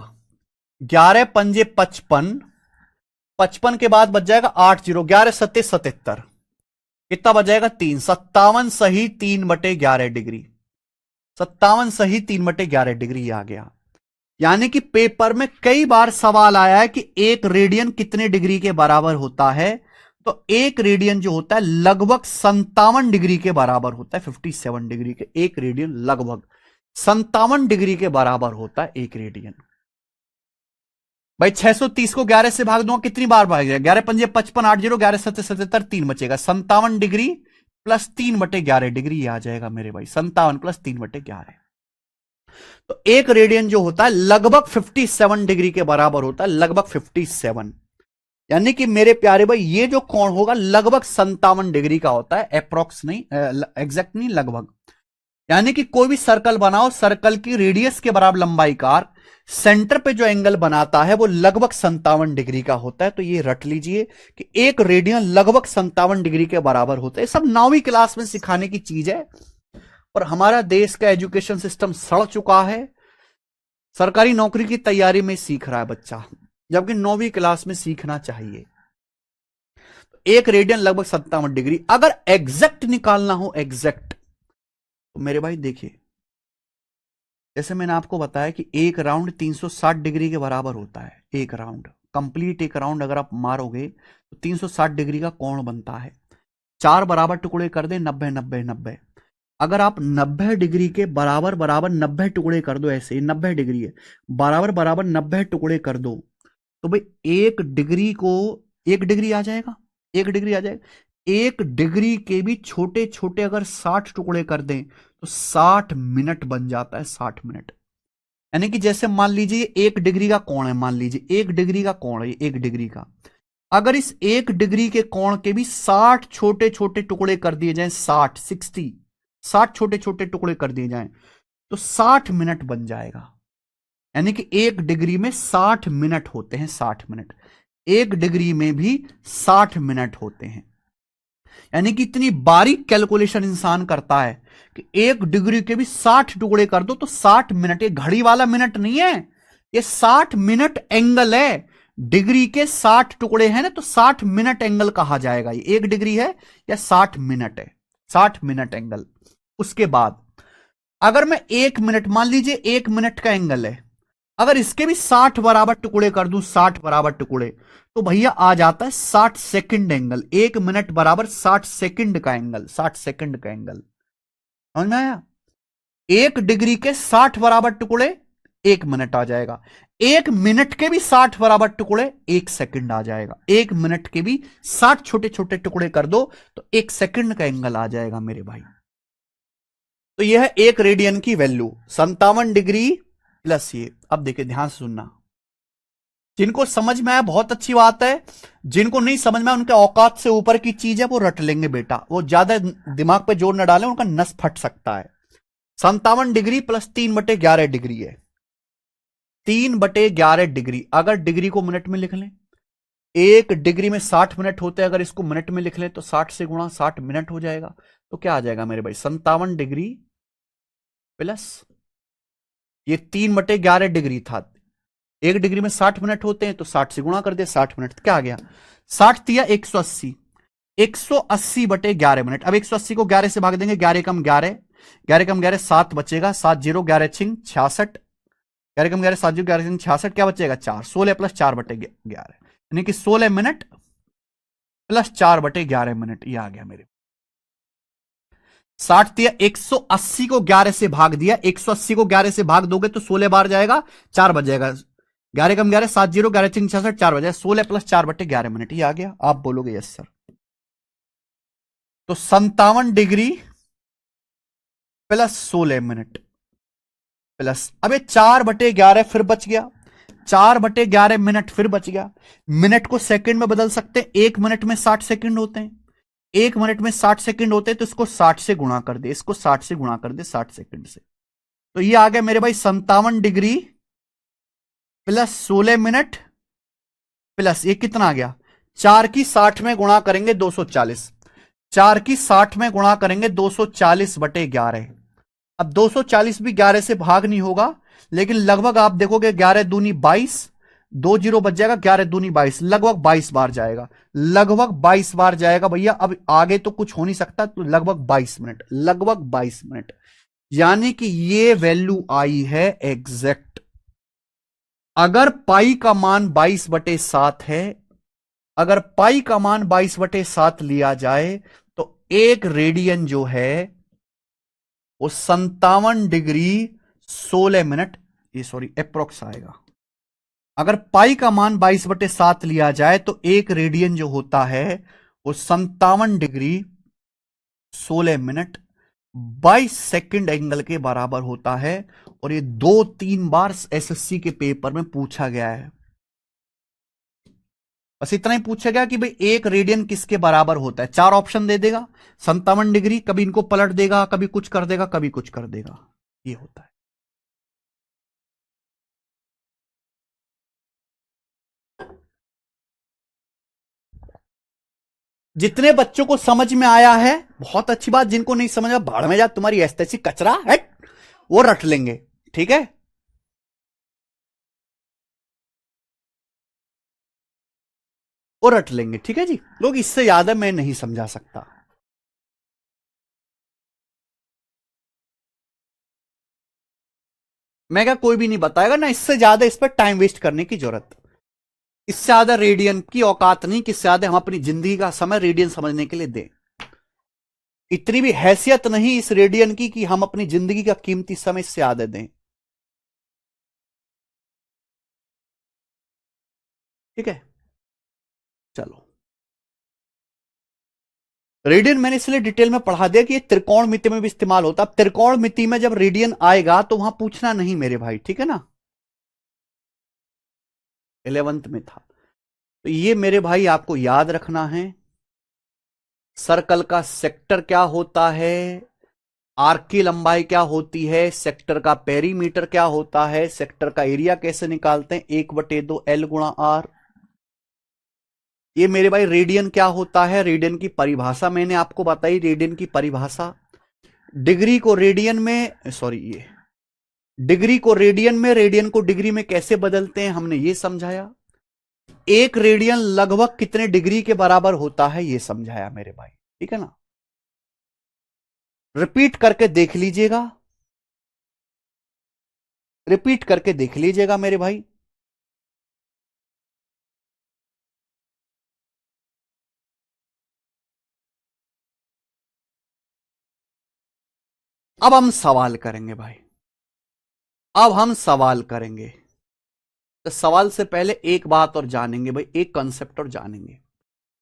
11 पंजे 55, 55 के बाद बच जाएगा 80, 11 सत्ते 77, कितना बच जाएगा 3, 57 सही 3/11 डिग्री, 57 सही 3/11 डिग्री आ गया। यानी कि पेपर में कई बार सवाल आया है कि एक रेडियन कितने डिग्री के बराबर होता है। तो एक रेडियन जो होता है लगभग 57 डिग्री के बराबर होता है। 57 डिग्री के एक रेडियन लगभग 57 डिग्री के बराबर होता है एक रेडियन। भाई 630 को 11 से भाग दूंगा, कितनी बार भाग जाएगा? 11 पंजे 55, 80, 11 सत्ते 77, 3 बचेगा। 57 डिग्री प्लस 3/11 डिग्री आ जाएगा मेरे भाई, 57 प्लस 3/11। तो एक रेडियन जो होता है लगभग 57 डिग्री के बराबर होता है, लगभग 57। यानी कि मेरे प्यारे भाई ये जो कोण होगा लगभग 57 डिग्री का होता है, अप्रोक्स नहीं, एग्जैक्ट नहीं, लगभग। यानी कि कोई भी सर्कल बनाओ, सर्कल की रेडियस के बराबर लंबाई का आर्क सेंटर पे जो एंगल बनाता है वो लगभग 57 डिग्री का होता है। तो ये रट लीजिए कि एक रेडियन लगभग 57 डिग्री के बराबर होता है। सब 9वीं क्लास में सिखाने की चीज है, और हमारा देश का एजुकेशन सिस्टम सड़ चुका है। सरकारी नौकरी की तैयारी में सीख रहा है बच्चा, जबकि 9वीं क्लास में सीखना चाहिए। एक रेडियन लगभग 57 डिग्री। अगर एग्जैक्ट निकालना हो, एग्जैक्ट, तो मेरे भाई देखिए, जैसे मैंने आपको बताया कि एक राउंड 360 डिग्री के बराबर होता है। एक राउंड कंप्लीट, एक राउंड अगर आप मारोगे तो 360 डिग्री का कोण बनता है। 4 बराबर टुकड़े कर दे, 90 90 90। अगर आप 90 डिग्री के बराबर बराबर 90 टुकड़े कर दो, ऐसे 90 डिग्री है, बराबर बराबर 90 टुकड़े कर दो, तो भाई एक डिग्री को 1 डिग्री आ जाएगा, 1 डिग्री आ जाएगा। 1 डिग्री के भी छोटे छोटे अगर 60 टुकड़े कर दें तो 60 मिनट बन जाता है, 60 मिनट। यानी कि जैसे मान लीजिए 1 डिग्री का कोण है, मान लीजिए 1 डिग्री का कोण है, 1 डिग्री का, अगर इस 1 डिग्री के कोण के भी 60 छोटे छोटे टुकड़े कर दिए जाएं, 60 छोटे छोटे टुकड़े कर दिए जाएं, तो 60 मिनट बन जाएगा। यानी कि 1 डिग्री में 60 मिनट होते हैं, 60 मिनट। 1 डिग्री में भी 60 मिनट होते हैं। यानी कि इतनी बारीक कैलकुलेशन इंसान करता है कि 1 डिग्री के भी 60 टुकड़े कर दो तो 60 मिनट। ये घड़ी वाला मिनट नहीं है, ये 60 मिनट एंगल है। डिग्री के 60 टुकड़े हैं ना, तो 60 मिनट एंगल कहा जाएगा। ये 1 डिग्री है या 60 मिनट है, 60 मिनट एंगल। उसके बाद अगर मैं 1 मिनट, मान लीजिए 1 मिनट का एंगल है, अगर इसके भी 60 बराबर टुकड़े कर दूं, 60 बराबर टुकड़े, तो भैया आ जाता है 60 सेकंड एंगल। 1 मिनट बराबर 60 सेकंड का एंगल, 60 सेकंड का एंगल। समझ में आया? 1 डिग्री के 60 बराबर टुकड़े 1 मिनट आ जाएगा। 1 मिनट के भी 60 बराबर टुकड़े 1 सेकंड आ जाएगा। 1 मिनट के भी 60 छोटे छोटे टुकड़े कर दो तो 1 सेकंड का एंगल आ जाएगा मेरे भाई। तो यह है 1 रेडियन की वैल्यू, 57 डिग्री प्लस ये। अब देखिए ध्यान से सुनना, जिनको समझ में आया बहुत अच्छी बात है, जिनको नहीं समझ में आया उनके औकात से ऊपर की चीज है वो रट लेंगे बेटा, वो ज्यादा दिमाग पे जोर न डालें, उनका नस फट सकता है। 57 डिग्री प्लस 3/11 डिग्री है, 3/11 डिग्री। अगर डिग्री को मिनट में लिख लें, 1 डिग्री में 60 मिनट होते हैं, अगर इसको मिनट में लिख लें तो 60 से गुणा 60 मिनट हो जाएगा। तो क्या आ जाएगा मेरे भाई, 57 डिग्री प्लस ये 3/11 डिग्री था। 1 डिग्री में 60 मिनट होते हैं तो 60 से गुणा कर दिया, 60 मिनट। क्या आ गया, 60 दिया 180, 180/11 मिनट। अब 180 को 11 से भाग देंगे, 11 कम 11, 11 कम 11 7 बचेगा, 7 जीरो 11 छिंग 66, 11 कम 11 7 जीरो 11 छिंग 66, क्या बचेगा 4, 16 प्लस 4 बटे 11, यानी कि 16 मिनट प्लस 4 बटे 11 मिनट, ये आ गया मेरे। 60 दिया, 180 को 11 से भाग दिया, 180 को 11 से भाग दोगे तो 16 बार जाएगा, 4 बच जाएगा, 11 कम 11 7 जीरो 11 छिंग 66, 4 बजाएगा, 16 प्लस 4 बटे 11 मिनट, ये आ गया। आप बोलोगे यस सर। तो 57 डिग्री प्लस 16 मिनट प्लस, अब ये 4 बटे 11 फिर बच गया, 4 बटे 11 मिनट फिर बच गया। मिनट को सेकंड में बदल सकते हैं, 1 मिनट में 60 सेकंड होते हैं, 1 मिनट में 60 सेकंड होते हैं, तो इसको 60 से गुणा कर दे, इसको 60 से गुणा कर दे 60 सेकंड से, तो ये आ गया मेरे भाई 57 डिग्री प्लस 16 मिनट प्लस, ये कितना आ गया, 4 की 60 में गुणा करेंगे 240, 4 की 60 में गुणा करेंगे 240 बटे 11। अब 240 भी 11 से भाग नहीं होगा, लेकिन लगभग आप देखोगे 11 दूनी 22, 2 जीरो बच जाएगा, 11 दूनी 22, लगभग 22 बार जाएगा, लगभग 22 बार जाएगा भैया। अब आगे तो कुछ हो नहीं सकता, तो लगभग 22 मिनट, लगभग 22 मिनट, यानी कि ये वैल्यू आई है एग्जैक्ट। अगर पाई का मान 22/7 है, अगर पाई का मान 22/7 लिया जाए, तो एक रेडियन जो है वो 57 डिग्री 16 मिनट, ये सॉरी अप्रोक्स आएगा। अगर पाई का मान 22/7 लिया जाए तो एक रेडियन जो होता है वो 57 डिग्री 16 मिनट 22 सेकंड एंगल के बराबर होता है, और ये 2-3 बार एसएससी के पेपर में पूछा गया है। बस इतना ही पूछा गया कि भाई एक रेडियन किसके बराबर होता है, 4 ऑप्शन दे देगा, 57 डिग्री, कभी इनको पलट देगा, कभी कुछ कर देगा, कभी कुछ कर देगा, ये होता है। जितने बच्चों को समझ में आया है बहुत अच्छी बात, जिनको नहीं समझ में, भाड़ में जा तुम्हारी ऐसी कचरा है, वो रट लेंगे, ठीक है। वो रट लेंगे, ठीक है जी। लोग इससे ज्यादा मैं नहीं समझा सकता। मैं क्या, कोई भी नहीं बताएगा ना, इससे ज्यादा इस पर टाइम वेस्ट करने की जरूरत, इससे ज्यादा रेडियन की औकात नहीं कि इससे ज्यादा हम अपनी जिंदगी का समय रेडियन समझने के लिए दें। इतनी भी हैसियत नहीं इस रेडियन की कि हम अपनी जिंदगी का कीमती समय इससे ज्यादा दें, ठीक है। चलो, रेडियन मैंने इसलिए डिटेल में पढ़ा दिया कि ये त्रिकोण मिति में भी इस्तेमाल होता है। त्रिकोण मिति में जब रेडियन आएगा तो वहां पूछना नहीं मेरे भाई, ठीक है ना, 11th में था। तो ये मेरे भाई आपको याद रखना है। सर्कल का सेक्टर क्या होता है, आर्क की लंबाई क्या होती है, सेक्टर का पेरीमीटर क्या होता है, सेक्टर का एरिया कैसे निकालते हैं, 1/2 L गुणा आर। ये मेरे भाई रेडियन क्या होता है, रेडियन की परिभाषा मैंने आपको बताई, रेडियन की परिभाषा। डिग्री को रेडियन में, सॉरी, ये डिग्री को रेडियन में, रेडियन को डिग्री में कैसे बदलते हैं हमने ये समझाया। एक रेडियन लगभग कितने डिग्री के बराबर होता है ये समझाया मेरे भाई, ठीक है ना। रिपीट करके देख लीजिएगा, रिपीट करके देख लीजिएगा मेरे भाई। अब हम सवाल करेंगे भाई, अब हम सवाल करेंगे। तो सवाल से पहले एक बात और जानेंगे भाई, एक कॉन्सेप्ट और जानेंगे।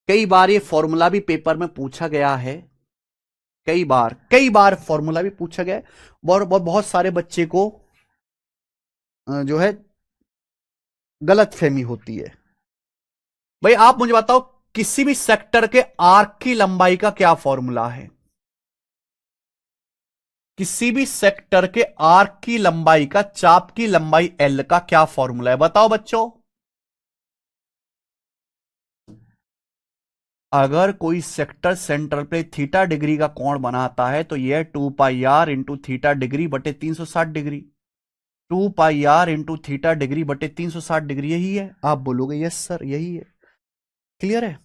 कई बार ये फॉर्मूला भी पेपर में पूछा गया है, कई बार फॉर्मूला भी पूछा गया है, और बहुत सारे बच्चे को जो है गलत फहमी होती है। भाई आप मुझे बताओ, किसी भी सेक्टर के आर्क की लंबाई का क्या फॉर्मूला है, किसी भी सेक्टर के आर्क की लंबाई का, चाप की लंबाई L का क्या फॉर्मूला है, बताओ बच्चों। अगर कोई सेक्टर सेंटर पे थीटा डिग्री का कोण बनाता है तो यह 2πr इंटू थीटा डिग्री बटे 360 degree, 2πr into theta degree बटे 360 डिग्री, यही है। आप बोलोगे यस सर यही है, क्लियर है।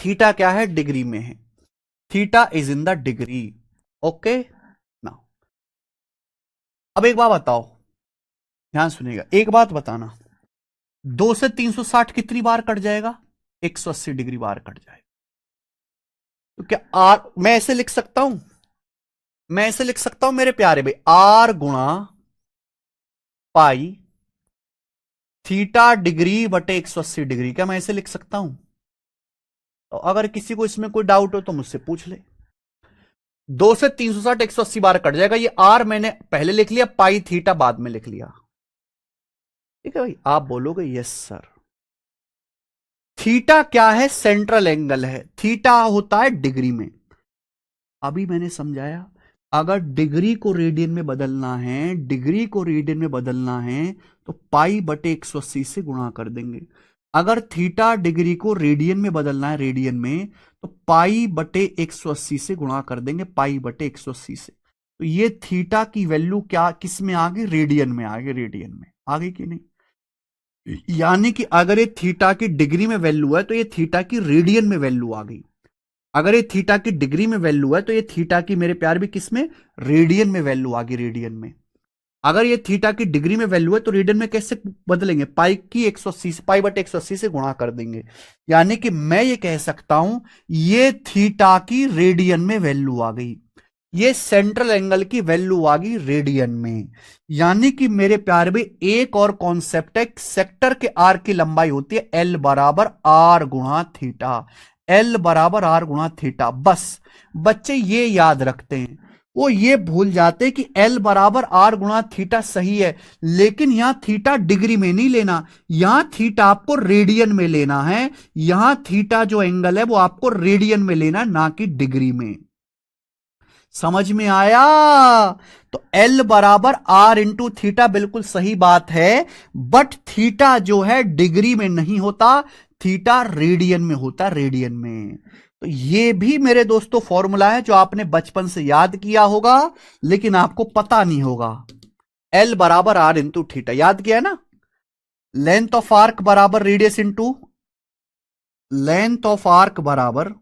थीटा क्या है, डिग्री में है, theta is in the degree, okay. अब एक बात बताओ, ध्यान सुनिएगा, एक बात बताना, 2 से 360 कितनी बार कट जाएगा? 180 डिग्री बार कट जाएगा। तो क्या आर, मैं ऐसे लिख सकता हूं, मैं ऐसे लिख सकता हूं मेरे प्यारे भाई, आर गुणा पाई थीटा डिग्री बटे 180 डिग्री, क्या मैं ऐसे लिख सकता हूं? तो अगर किसी को इसमें कोई डाउट हो तो मुझसे पूछ ले। 2 से 360 180 बार कट जाएगा, ये आर मैंने पहले लिख लिया, पाई थीटा बाद में लिख लिया। ठीक है भाई, आप बोलोगे यस सर। थीटा क्या है? सेंट्रल एंगल है, थीटा होता है डिग्री में। अभी मैंने समझाया, अगर डिग्री को रेडियन में बदलना है, डिग्री को रेडियन में बदलना है तो पाई बटे 180 से गुणा कर देंगे। अगर थीटा डिग्री को रेडियन में बदलना है, रेडियन में, तो पाई बटे 180 से गुणा कर देंगे, पाई बटे 180 से। तो ये थीटा की वैल्यू क्या किस में आ गई? रेडियन में आ गई, रेडियन में आ गई कि नहीं? यानी कि अगर ये थीटा की डिग्री में वैल्यू है तो ये थीटा की रेडियन में वैल्यू आ गई। अगर ये थीटा की डिग्री में वैल्यू है तो ये थीटा की मेरे प्यार भी किस में? रेडियन में वैल्यू आ गई, रेडियन में। अगर ये थीटा की डिग्री में वैल्यू है तो रेडियन में कैसे बदलेंगे? पाई की 180 से, पाई बटे 180 से गुणा कर देंगे। यानी कि मैं ये कह सकता हूं ये थीटा की रेडियन में वैल्यू आ गई, ये सेंट्रल एंगल की वैल्यू आ गई रेडियन में। यानी कि मेरे प्यारे भाई एक और कॉन्सेप्ट है, सेक्टर के आर की लंबाई होती है एल बराबर आर गुणा थीटा, एल बराबर आर गुणा थीटा। बस बच्चे ये याद रखते हैं, वो ये भूल जाते हैं कि एल बराबर आर गुणा थीटा सही है, लेकिन यहां थीटा डिग्री में नहीं लेना, यहां थीटा आपको रेडियन में लेना है। यहां थीटा जो एंगल है वो आपको रेडियन में लेना, ना कि डिग्री में। समझ में आया? तो L बराबर आर इंटू थीटा बिल्कुल सही बात है, बट थीटा जो है डिग्री में नहीं होता, थीटा रेडियन में होता, रेडियन में। तो ये भी मेरे दोस्तों फॉर्मूला है जो आपने बचपन से याद किया होगा, लेकिन आपको पता नहीं होगा। L बराबर आर इंटू थीटा याद किया है ना? लेंथ ऑफ आर्क बराबर radius into, length of arc बराबर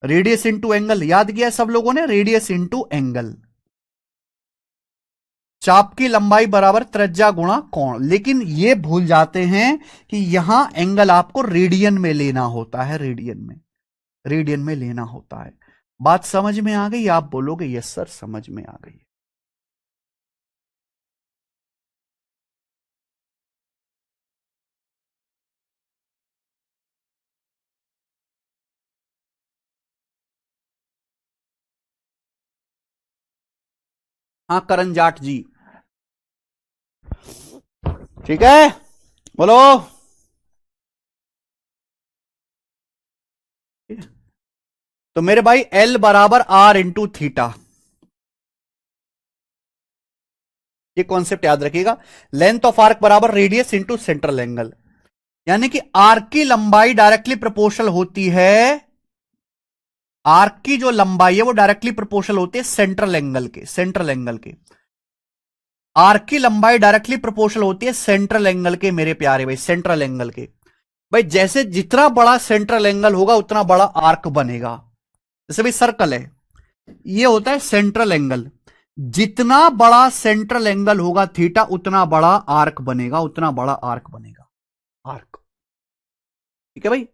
रेडियस इंटू एंगल, याद किया सब लोगों ने? Radius into angle. चाप की लंबाई बराबर त्रिज्या गुणा कोण। लेकिन ये भूल जाते हैं कि यहां एंगल आपको रेडियन में लेना होता है, रेडियन में, रेडियन में लेना होता है। बात समझ में आ गई? आप बोलोगे यस सर समझ में आ गई। हाँ करण जाट जी, ठीक है, बोलो। तो मेरे भाई एल बराबर आर इंटू थीटा, ये कॉन्सेप्ट याद रखिएगा। लेंथ ऑफ आर्क बराबर रेडियस इंटू सेंट्रल एंगल, यानी कि आर्क की लंबाई डायरेक्टली प्रोपोर्शनल होती है, आर्क की जो लंबाई है वो डायरेक्टली प्रोपोर्शनल होती है सेंट्रल एंगल के, सेंट्रल एंगल के। आर्क की लंबाई डायरेक्टली प्रोपोर्शनल होती है सेंट्रल एंगल के मेरे प्यारे भाई, सेंट्रल एंगल के। भाई जैसे जितना बड़ा सेंट्रल एंगल होगा उतना बड़ा आर्क बनेगा। जैसे भाई सर्कल है, ये होता है सेंट्रल एंगल, जितना बड़ा सेंट्रल एंगल होगा थीटा उतना बड़ा आर्क बनेगा, उतना बड़ा आर्क बनेगा, आर्क। ठीक है भाई,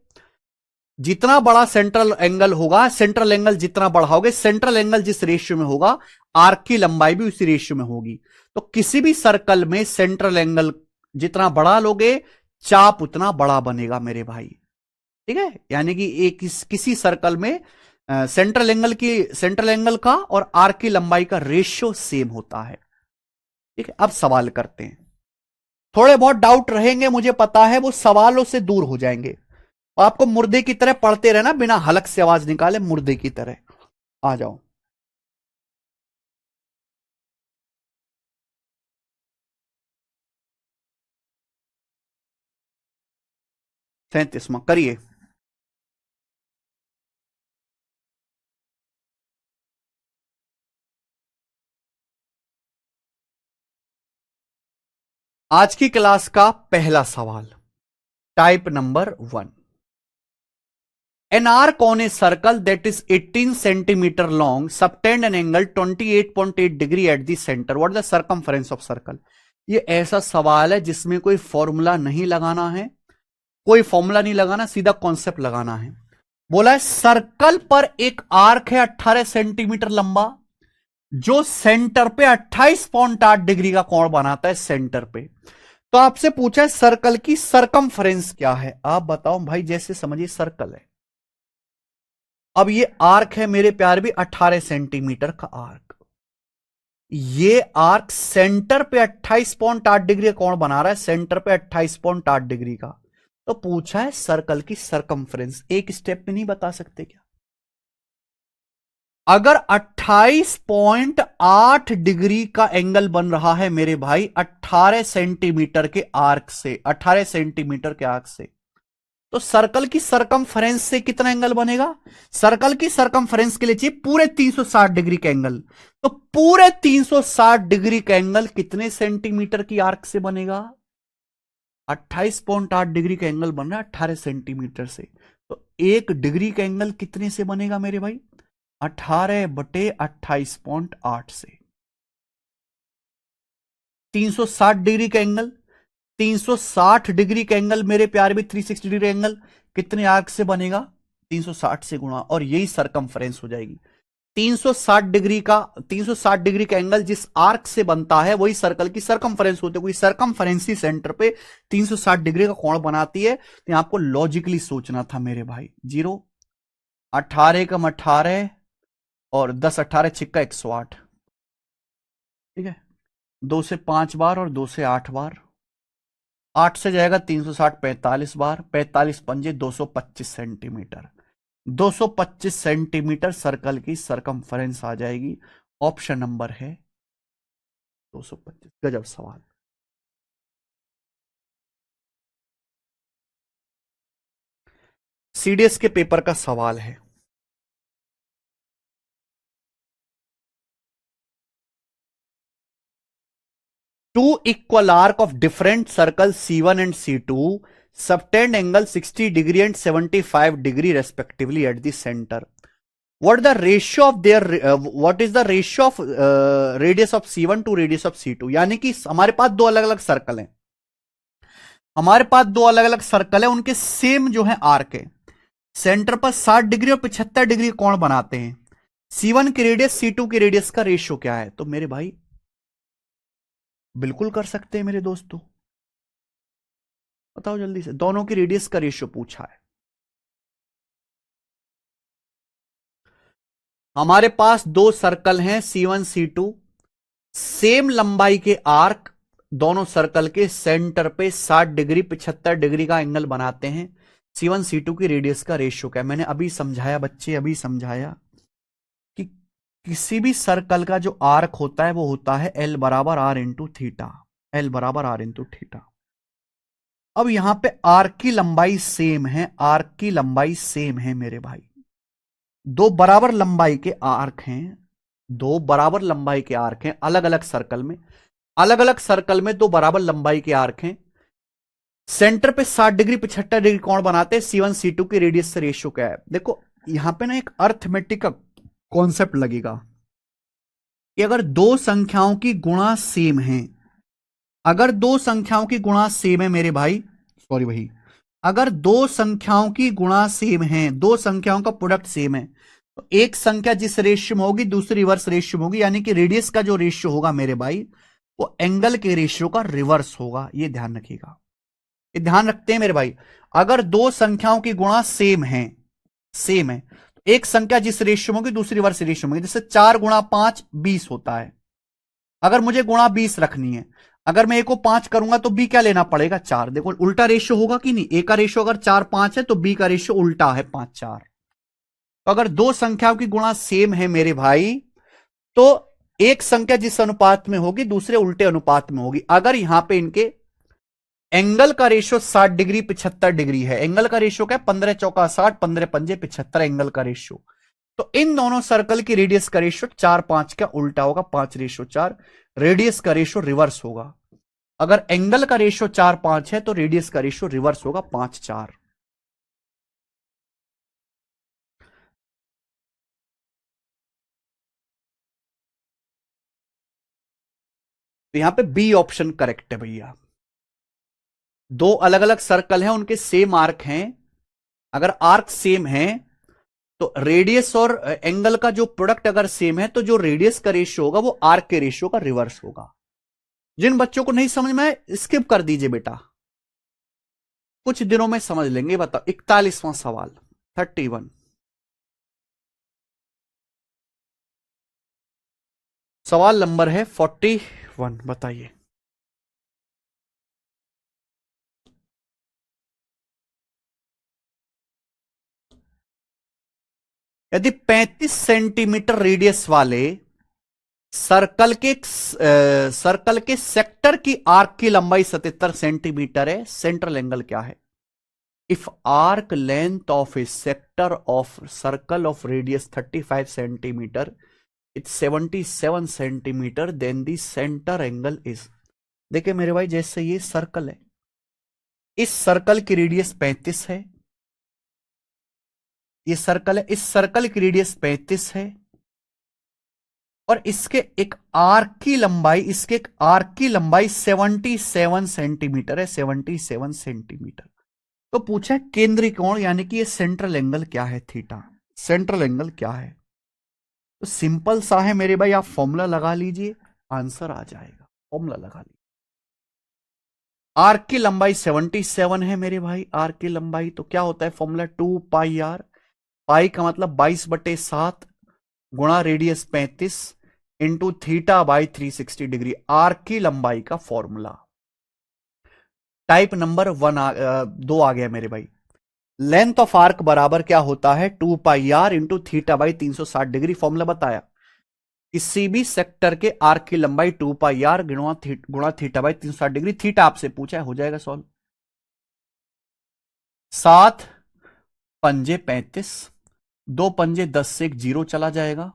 जितना बड़ा सेंट्रल एंगल होगा, सेंट्रल एंगल जितना बड़ा होगा, सेंट्रल एंगल जिस रेशियो में होगा आर्क की लंबाई भी उसी रेशियो में होगी। तो किसी भी सर्कल में सेंट्रल एंगल जितना बड़ा लोगे चाप उतना बड़ा बनेगा मेरे भाई। ठीक है, यानी कि एक किसी सर्कल में सेंट्रल एंगल की, सेंट्रल एंगल का और आर्क की लंबाई का रेशियो सेम होता है। ठीक है, अब सवाल करते हैं। थोड़े बहुत डाउट रहेंगे मुझे पता है, वो सवालों से दूर हो जाएंगे। और आपको मुर्दे की तरह पढ़ते रहना, बिना हलक से आवाज निकाले, मुर्दे की तरह। आ जाओ। 37वां करिए। आज की क्लास का पहला सवाल, type number 1। An arc on a circle that is 18 centimeter long subtend an angle 28.8 degree at the center. What is the circumference of circle? ये ऐसा सवाल है जिसमें कोई फॉर्मूला नहीं लगाना है, कोई फॉर्मूला नहीं लगाना, सीधा कॉन्सेप्ट लगाना है। बोला है सर्कल पर एक आर्क है 18 सेंटीमीटर लंबा, जो सेंटर पे 28.8 डिग्री का कोण बनाता है सेंटर पे। तो आपसे पूछा है सर्कल की सरकमफ्रेंस क्या है। आप बताओ भाई, जैसे समझिए सर्कल है, अब ये आर्क है मेरे प्यार भी 18 सेंटीमीटर का आर्क, ये आर्क सेंटर पे 28.8 डिग्री का कोण बना रहा है, सेंटर पे 28.8 डिग्री का। तो पूछा है सर्कल की सरकमफ्रेंस, एक स्टेप में नहीं बता सकते क्या? अगर 28.8 डिग्री का एंगल बन रहा है मेरे भाई 18 सेंटीमीटर के आर्क से, 18 सेंटीमीटर के आर्क से, तो सर्कल की सरकमफ्रेंस से कितना एंगल बनेगा? सर्कल की सरकमफ्रेंस के लिए चाहिए पूरे 360 डिग्री का एंगल। तो पूरे 360 डिग्री का एंगल कितने सेंटीमीटर की आर्क से बनेगा? 28.8 डिग्री का एंगल बन रहा है 18 सेंटीमीटर से, तो 1 डिग्री का एंगल कितने से बनेगा मेरे भाई? 18/28.8 से। 360 डिग्री का एंगल, 360 डिग्री का एंगल मेरे प्यार भी 360 डिग्री एंगल कितने आर्क से बनेगा? 360 से गुणा, और यही सरकमफ्रेंस हो जाएगी। 360 डिग्री का एंगल जिस आर्क से बनता है वही सर्कल की सरकमफ्रेंस होती है, क्योंकि सरकमफ्रेंस ही सेंटर पे 360 डिग्री का कोण बनाती है। तो आपको लॉजिकली सोचना था मेरे भाई। 0, 18 कम 18 और 10 18 छिक्का 108, ठीक है। 2 से 5 बार और 2 से 8 बार, 8 से जाएगा 360 45 बार, 45 पंजे 225 सेंटीमीटर। 225 सेंटीमीटर सर्कल की सरकमफ्रेंस आ जाएगी। ऑप्शन नंबर है 225। गजब सवाल। सीडीएस के पेपर का सवाल है। Two equal arc of different circles C1 and C2 subtend angle 60 degree and 75 degree respectively at the center. What is the ratio of their what is the ratio of radius of C1 to radius of C2? यानी कि हमारे पास दो अलग अलग सर्कल हैं, हमारे पास दो अलग अलग सर्कल है, उनके सेम जो है आर्क है, सेंटर पर 60 डिग्री और 75 डिग्री कोण बनाते हैं। C1 की रेडियस C2 की रेडियस का रेशियो क्या है? तो मेरे भाई बिल्कुल कर सकते हैं मेरे दोस्तों, बताओ जल्दी से। दोनों की रेडियस का रेशियो पूछा है। हमारे पास दो सर्कल हैं C1 C2, सेम लंबाई के आर्क, दोनों सर्कल के सेंटर पे 60 डिग्री 75 डिग्री का एंगल बनाते हैं। C1 C2 की रेडियस का रेशियो क्या है? मैंने अभी समझाया बच्चे, अभी समझाया कि किसी भी सर्कल का जो आर्क होता है वो होता है L बराबर R इंटू थीटा, L बराबर R इंटू थीटा। अब यहां पे आर्क की लंबाई सेम है, आर्क की लंबाई सेम है मेरे भाई। दो बराबर लंबाई के आर्क हैं, दो बराबर लंबाई के आर्क हैं, अलग अलग सर्कल में, अलग अलग सर्कल में दो बराबर लंबाई के आर्क हैं, सेंटर पे 60 डिग्री 75 डिग्री कोण बनाते हैं। C1 C2 की रेडियस से रेशियो क्या है? देखो यहां पे ना एक अर्थमेटिक का कॉन्सेप्ट लगेगा कि अगर दो संख्याओं की गुणा सेम है, अगर दो संख्याओं की गुणा सेम है मेरे भाई, सॉरी भाई, अगर दो संख्याओं की गुणा सेम है, दो संख्याओं का प्रोडक्ट सेम है, तो एक संख्या जिस रेशियो में होगी दूसरी रिवर्स रेशियो में होगी, यानी कि रेडियस का जो रेशियो होगा मेरे भाई वो एंगल के रेशियो का रिवर्स होगा। ये ध्यान रखिएगा, ये ध्यान रखते हैं मेरे भाई। अगर दो संख्याओं की गुणा सेम है, सेम है, तो एक संख्या जिस रेशियो में होगी दूसरी रिवर्स रेशियो में होगी। जैसे 4 गुणा 5 20 होता है, अगर मुझे गुणा 20 रखनी है, अगर मैं ए को 5 करूंगा तो बी क्या लेना पड़ेगा? 4। देखो उल्टा रेशियो होगा कि नहीं? ए का रेशियो अगर 4 5 है तो बी का रेशियो उल्टा है 5 4। तो अगर दो संख्याओं की गुणा सेम है मेरे भाई, तो एक संख्या जिस अनुपात में होगी दूसरे उल्टे अनुपात में होगी। अगर यहां पे इनके एंगल का रेशियो 60 डिग्री 75 डिग्री है, एंगल का रेशियो क्या है? 15 चौका 60, 15 पंजे 75 एंगल का रेशियो। तो इन दोनों सर्कल की रेडियस का रेशियो 4 5 का उल्टा होगा, 5:4। रेडियस का रेशियो रिवर्स होगा। अगर एंगल का रेशियो 4 5 है तो रेडियस का रेशियो रिवर्स होगा 5 4। तो यहां पे बी ऑप्शन करेक्ट है भैया। दो अलग अलग सर्कल हैं, उनके सेम आर्क हैं। अगर आर्क सेम है तो रेडियस और एंगल का जो प्रोडक्ट अगर सेम है तो जो रेडियस का रेशियो होगा वो आर्क के रेशियो का रिवर्स होगा। जिन बच्चों को नहीं समझ में स्किप कर दीजिए बेटा, कुछ दिनों में समझ लेंगे। बताओ 41वां सवाल, 31। सवाल नंबर है 41, बताइए। यदि 35 सेंटीमीटर रेडियस वाले सर्कल के सेक्टर की आर्क की लंबाई 77 सेंटीमीटर है, सेंट्रल एंगल क्या है? If arc length of a sector of circle of radius 35 centimetre, it's 77 centimetre, then the centre angle is. देखिए मेरे भाई, जैसे ये सर्कल है, इस सर्कल की रेडियस 35 है। ये सर्कल है, इस सर्कल की रेडियस 35 है, और इसके एक आर्क की लंबाई, इसके एक आर्क की लंबाई 77 सेंटीमीटर है, 77 सेंटीमीटर। तो पूछा है केंद्रीय कोण यानी कि ये सेंट्रल एंगल क्या है? थीटा। सेंट्रल एंगल क्या है? तो सिंपल सा है मेरे भाई, आप फॉर्मूला लगा लीजिए, आंसर आ जाएगा। फॉर्मूला लगा लीजिए। आर्क की लंबाई 77 है मेरे भाई, आर्क की लंबाई तो क्या होता है फॉर्मूला? 2 pi are. पाई का मतलब 22/7 गुणा radius 35 into theta by 360 degree, arc की लंबाई का फॉर्मूला। टाइप नंबर 2 आ गया मेरे भाई। लेंथ ऑफ आर्क बराबर क्या होता है? 2 pi R into theta by 360 degree. Formula बताया, किसी भी सेक्टर के आर्क की लंबाई 2 पाई आर गुणा थीटा बाई 360 डिग्री। थीटा आपसे पूछा है, हो जाएगा सॉल्व। 7 पंजे 35, 2 पंजे 10 से एक जीरो चला जाएगा,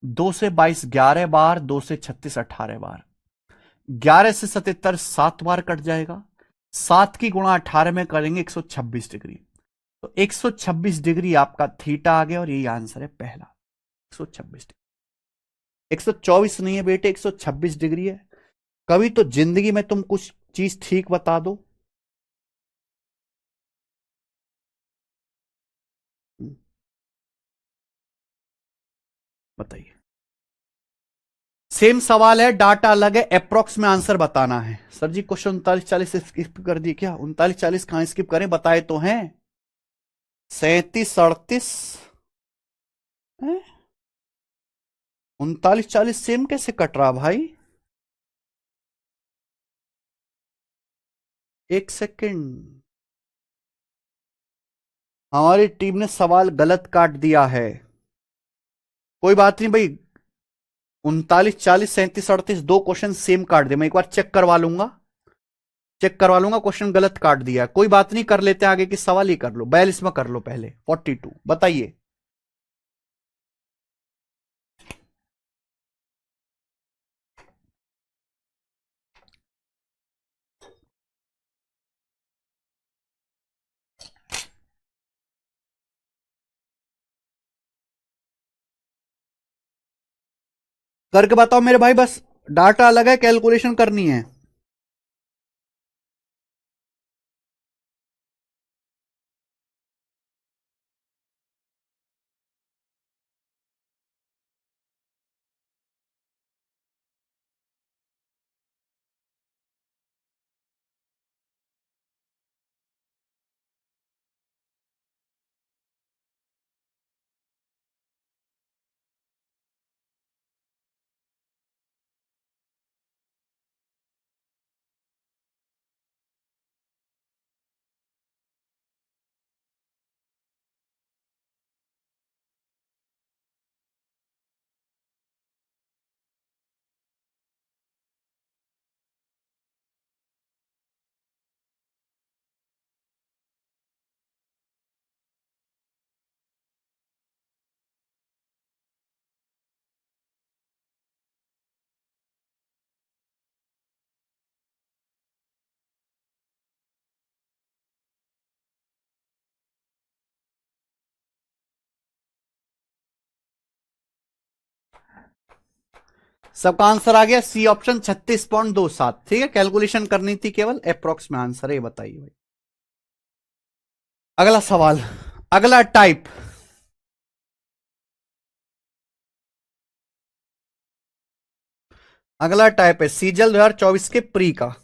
2 से 22 11 बार, 2 से 36 18 बार, 11 से 77 7 बार कट जाएगा। 7 की गुणा 18 में करेंगे 126 डिग्री। तो 126 डिग्री आपका थीटा आ गया, और यही आंसर है पहला, 126 डिग्री। 124 नहीं है बेटे, 126 डिग्री है। कभी तो जिंदगी में तुम कुछ चीज ठीक बता दो। बताइए। सेम सवाल है, डाटा अलग है, अप्रोक्स में आंसर बताना है। सर जी क्वेश्चन 39 40 स्किप कर दिए क्या? 39 40 कहां स्किप करें, बताए तो हैं। 37 38, 39 40 सेम कैसे कट रहा भाई? एक सेकंड, हमारी टीम ने सवाल गलत काट दिया है। कोई बात नहीं भाई, 39 40 37 38 दो क्वेश्चन सेम काट दे, मैं एक बार चेक करवा लूंगा। चेक करवा लूंगा, क्वेश्चन गलत काट दिया है। कोई बात नहीं, कर लेते हैं आगे की सवाल ही कर लो। 42 में कर लो पहले, 42 बताइए। करके बताओ मेरे भाई, बस डाटा अलग है, कैलकुलेशन करनी है। सबका आंसर आ गया सी ऑप्शन 36.27। ठीक है, कैलकुलेशन करनी थी केवल, अप्रोक्स में आंसर है, बताइए भाई। अगला सवाल, अगला टाइप, अगला टाइप है सीजल 2024 के प्री का।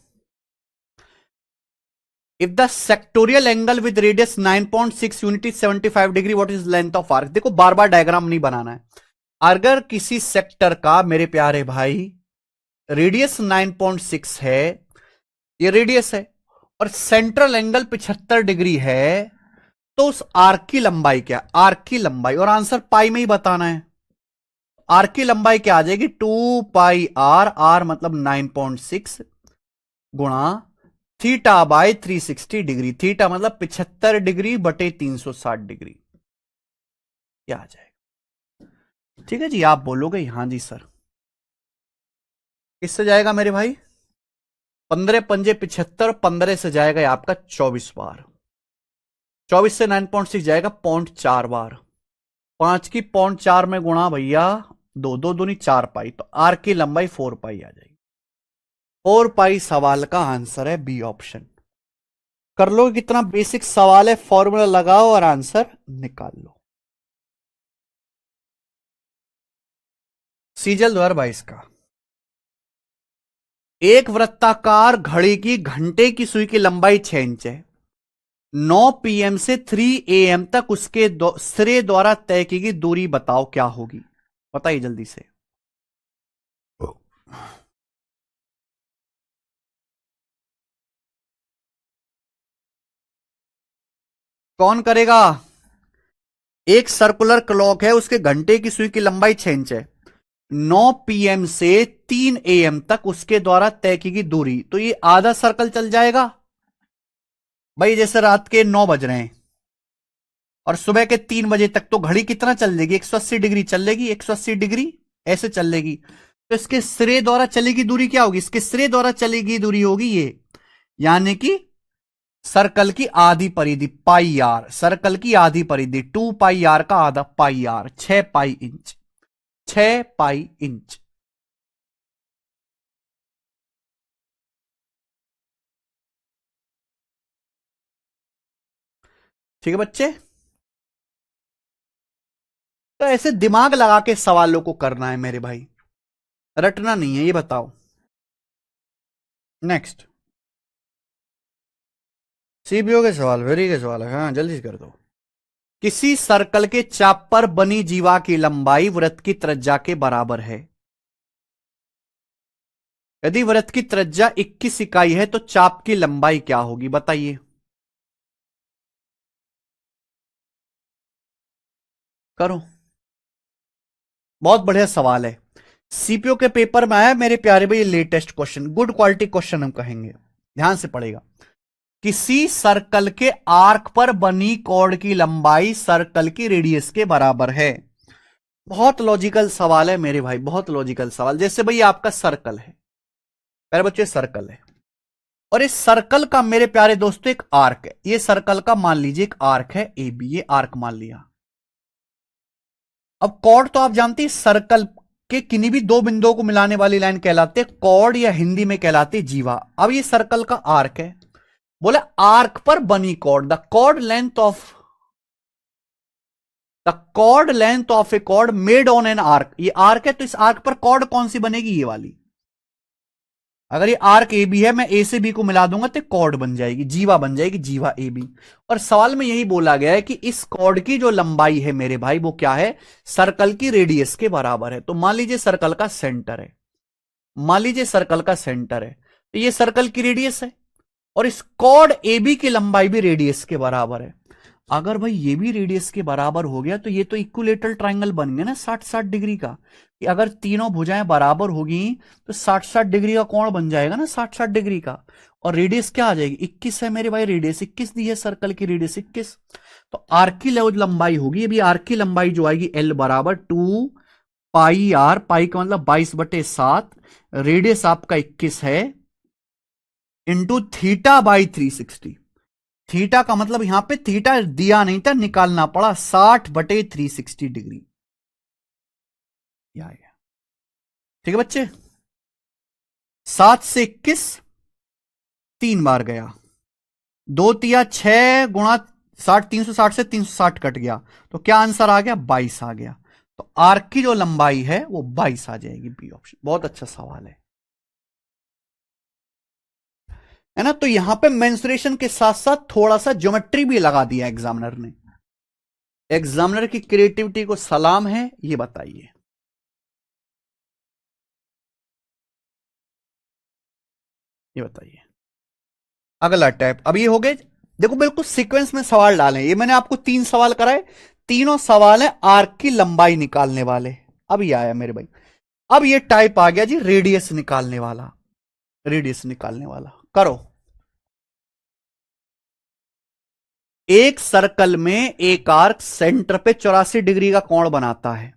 If the sectoral angle with radius 9.6 unit is 75 degree, what is length of arc. देखो बार बार डायग्राम नहीं बनाना है। अगर किसी सेक्टर का मेरे प्यारे भाई रेडियस 9.6 है, ये रेडियस है, और सेंट्रल एंगल 75 डिग्री है, तो उस आर्क की लंबाई क्या, आर्क की लंबाई, और आंसर पाई में ही बताना है। आर्क की लंबाई क्या आ जाएगी, 2 पाई आर, आर मतलब 9.6 गुणा थीटा बाय 360 डिग्री, थीटा मतलब 75 डिग्री बटे 360 डिग्री, क्या आ जाएगा। ठीक है जी, आप बोलोगे हाँ जी सर। किससे जाएगा मेरे भाई, 15 पंजे 75, 15 से जाएगा आपका 24 बार, 24 से 9.6 जाएगा 0.4 बार, 5 की 0.4 में गुणा भैया, दो दो दूनी 4 पाई, तो आर की लंबाई 4 पाई आ जाएगी। 4 पाई सवाल का आंसर है बी ऑप्शन। कर लो, कितना बेसिक सवाल है, फॉर्मूला लगाओ और आंसर निकाल लो। सीजल 2022 का, एक वृत्ताकार घड़ी की घंटे की सुई की लंबाई 6 इंच है, 9 पीएम से 3 एएम तक उसके सिरे द्वारा तय की गई दूरी बताओ क्या होगी, बताइए जल्दी से। कौन करेगा, एक सर्कुलर क्लॉक है, उसके घंटे की सुई की लंबाई 6 इंच है, 9 पीएम से 3 एएम तक उसके द्वारा तय की गई दूरी, तो ये आधा सर्कल चल जाएगा भाई। जैसे रात के 9 बज रहे हैं और सुबह के 3 बजे तक, तो घड़ी कितना चल लेगी, 180 डिग्री चल लेगी, 180 डिग्री ऐसे चल लेगी। तो इसके सिरे द्वारा चलेगी दूरी क्या होगी, इसके सिरे द्वारा चलेगी दूरी होगी ये, यानी कि सर्कल की आधी परिधि पाई आर, सर्कल की आधी परिधि 2 पाई आर का आधा pi R, 6 pi inch, 6 pi inch. ठीक है बच्चे, तो ऐसे दिमाग लगा के सवालों को करना है मेरे भाई, रटना नहीं है, ये बताओ। नेक्स्ट, सीबीओ के सवाल, वेरी के सवाल है, हाँ जल्दी कर दो। किसी सर्कल के चाप पर बनी जीवा की लंबाई वृत्त की त्रिज्या के बराबर है। यदि वृत्त की त्रिज्या 21 इकाई है तो चाप की लंबाई क्या होगी, बताइए। करो, बहुत बढ़िया सवाल है, सीपीओ के पेपर में आया मेरे प्यारे भाई, latest question, good quality question हम कहेंगे, ध्यान से पड़ेगा। किसी सर्कल के आर्क पर बनी कॉर्ड की लंबाई सर्कल की रेडियस के बराबर है। बहुत लॉजिकल सवाल है मेरे भाई, बहुत लॉजिकल सवाल। जैसे भाई आपका सर्कल है, मेरे बच्चे सर्कल है, और इस सर्कल का मेरे प्यारे दोस्तों एक आर्क है, ये सर्कल का मान लीजिए एक आर्क है ए बी, ये आर्क मान लिया। अब कॉर्ड तो आप जानते हैं सर्कल के किन्हीं भी दो बिंदुओं को मिलाने वाली लाइन कहलाते हैं कॉर्ड, या हिंदी में कहलाती है जीवा। अब ये सर्कल का आर्क है, बोले आर्क पर बनी chord, the chord length of a chord made on an arc, ये आर्क है तो इस आर्क पर कॉर्ड कौन सी बनेगी, ये वाली। अगर ये आर्क ए बी है, मैं ए से बी को मिला दूंगा तो कॉर्ड बन जाएगी, जीवा बन जाएगी, जीवा ए बी। और सवाल में यही बोला गया है कि इस कॉर्ड की जो लंबाई है मेरे भाई वो क्या है, सर्कल की रेडियस के बराबर है। तो मान लीजिए सर्कल का सेंटर है, मान लीजिए सर्कल का सेंटर है, तो ये सर्कल की रेडियस है, और इस कॉर्ड ए बी की लंबाई भी रेडियस के बराबर है। अगर भाई ये भी रेडियस के बराबर हो गया तो ये तो इक्विलेटरल ट्रायंगल बन गया ना 60-60 डिग्री का, कि अगर तीनों भुजाएं बराबर होगी तो 60-60 डिग्री का कोण बन जाएगा ना, 60-60 डिग्री का। और रेडियस क्या आ जाएगी, 21 है मेरे भाई, रेडियस 21 दी है सर्कल की, रेडियस 21। तो आर्क की लंबाई होगी अभी, आर्क की लंबाई जो आएगी एल बराबर 2 पाई आर, पाई का मतलब 22/7, रेडियस आपका 21 है, इंटू थीटा बाई 360। थीटा का मतलब यहां पे थीटा दिया नहीं था, निकालना पड़ा, 60/360 डिग्री। ठीक है बच्चे, 7 से 21 3 बार गया, 2 तिया 6 गुणा 60, 360 से 360 कट गया, तो क्या आंसर आ गया? 22 आ गया। तो आर्क की जो लंबाई है वो 22 आ जाएगी, बी ऑप्शन। बहुत अच्छा सवाल है ना। तो यहां पे मेंसुरेशन के साथ साथ थोड़ा सा ज्योमेट्री भी लगा दिया एग्जामिनर ने। एग्जामिनर की क्रिएटिविटी को सलाम है, ये बताइए। ये बताइए अगला टैप। अब ये हो गए, देखो बिल्कुल सीक्वेंस में सवाल डाले। ये मैंने आपको 3 सवाल कराए, तीनों सवाल है आर्क की लंबाई निकालने वाले। अब ये आया मेरे भाई, अब ये टाइप आ गया जी रेडियस निकालने वाला। रेडियस निकालने वाला करो। एक सर्कल में एक आर्क सेंटर पे 84 डिग्री का कोण बनाता है।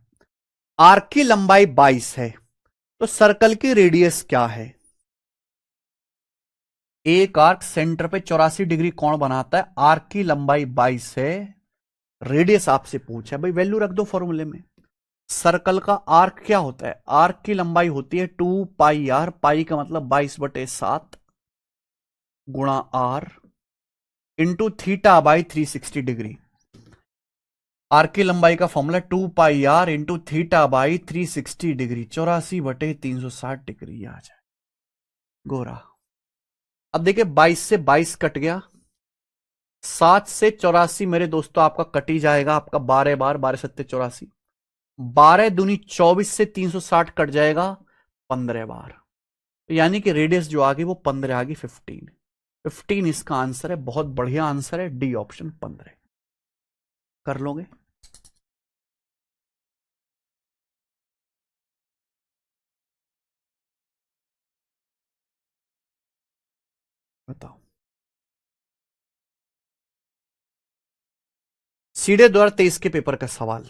आर्क की लंबाई 22 है, तो सर्कल की रेडियस क्या है? एक आर्क सेंटर पे 84 डिग्री कोण बनाता है, आर्क की लंबाई 22 है, रेडियस आपसे पूछा है भाई, वैल्यू रख दो फॉर्मूले में। सर्कल का आर्क क्या होता है? आर्क की लंबाई होती है 2 पाई आर, पाई का मतलब 22/7 गुणा R into theta by 360 degree. Arc की लंबाई का formula 2 pi R into theta by 360 degree, 84/360 degree आ जाए गोरा। अब देखिए 22 से 22 कट गया, 7 से 84 मेरे दोस्तों आपका कट ही जाएगा, आपका 12 बार, 12 सत्ते 84, 12 दूनी 24 से 360 कट जाएगा 15 बार। तो यानी कि रेडियस जो आ गई वो 15 आ गई, 15। 15 इसका आंसर है, बहुत बढ़िया आंसर है, डी ऑप्शन 15। कर लोगे? बताओ। सीधे 2023 के पेपर का सवाल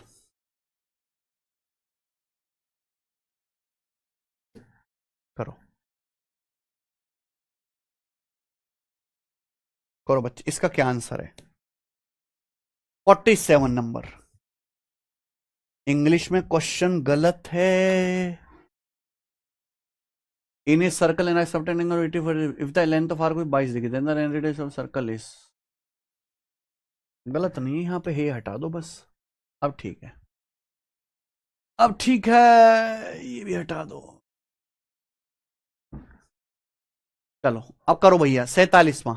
करो। करो बच्चे, इसका क्या आंसर है? 47 नंबर। इंग्लिश में क्वेश्चन गलत है। In a circle and subtending if the length of arc 22 degree then the radius of circle is. गलत नहीं है, यहां पे हे हटा दो बस। अब ठीक है, अब ठीक है, ये भी हटा दो। चलो अब करो भैया 47वां।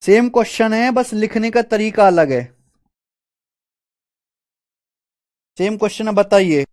सेम क्वेश्चन है, बस लिखने का तरीका अलग है। सेम क्वेश्चन है, बताइए।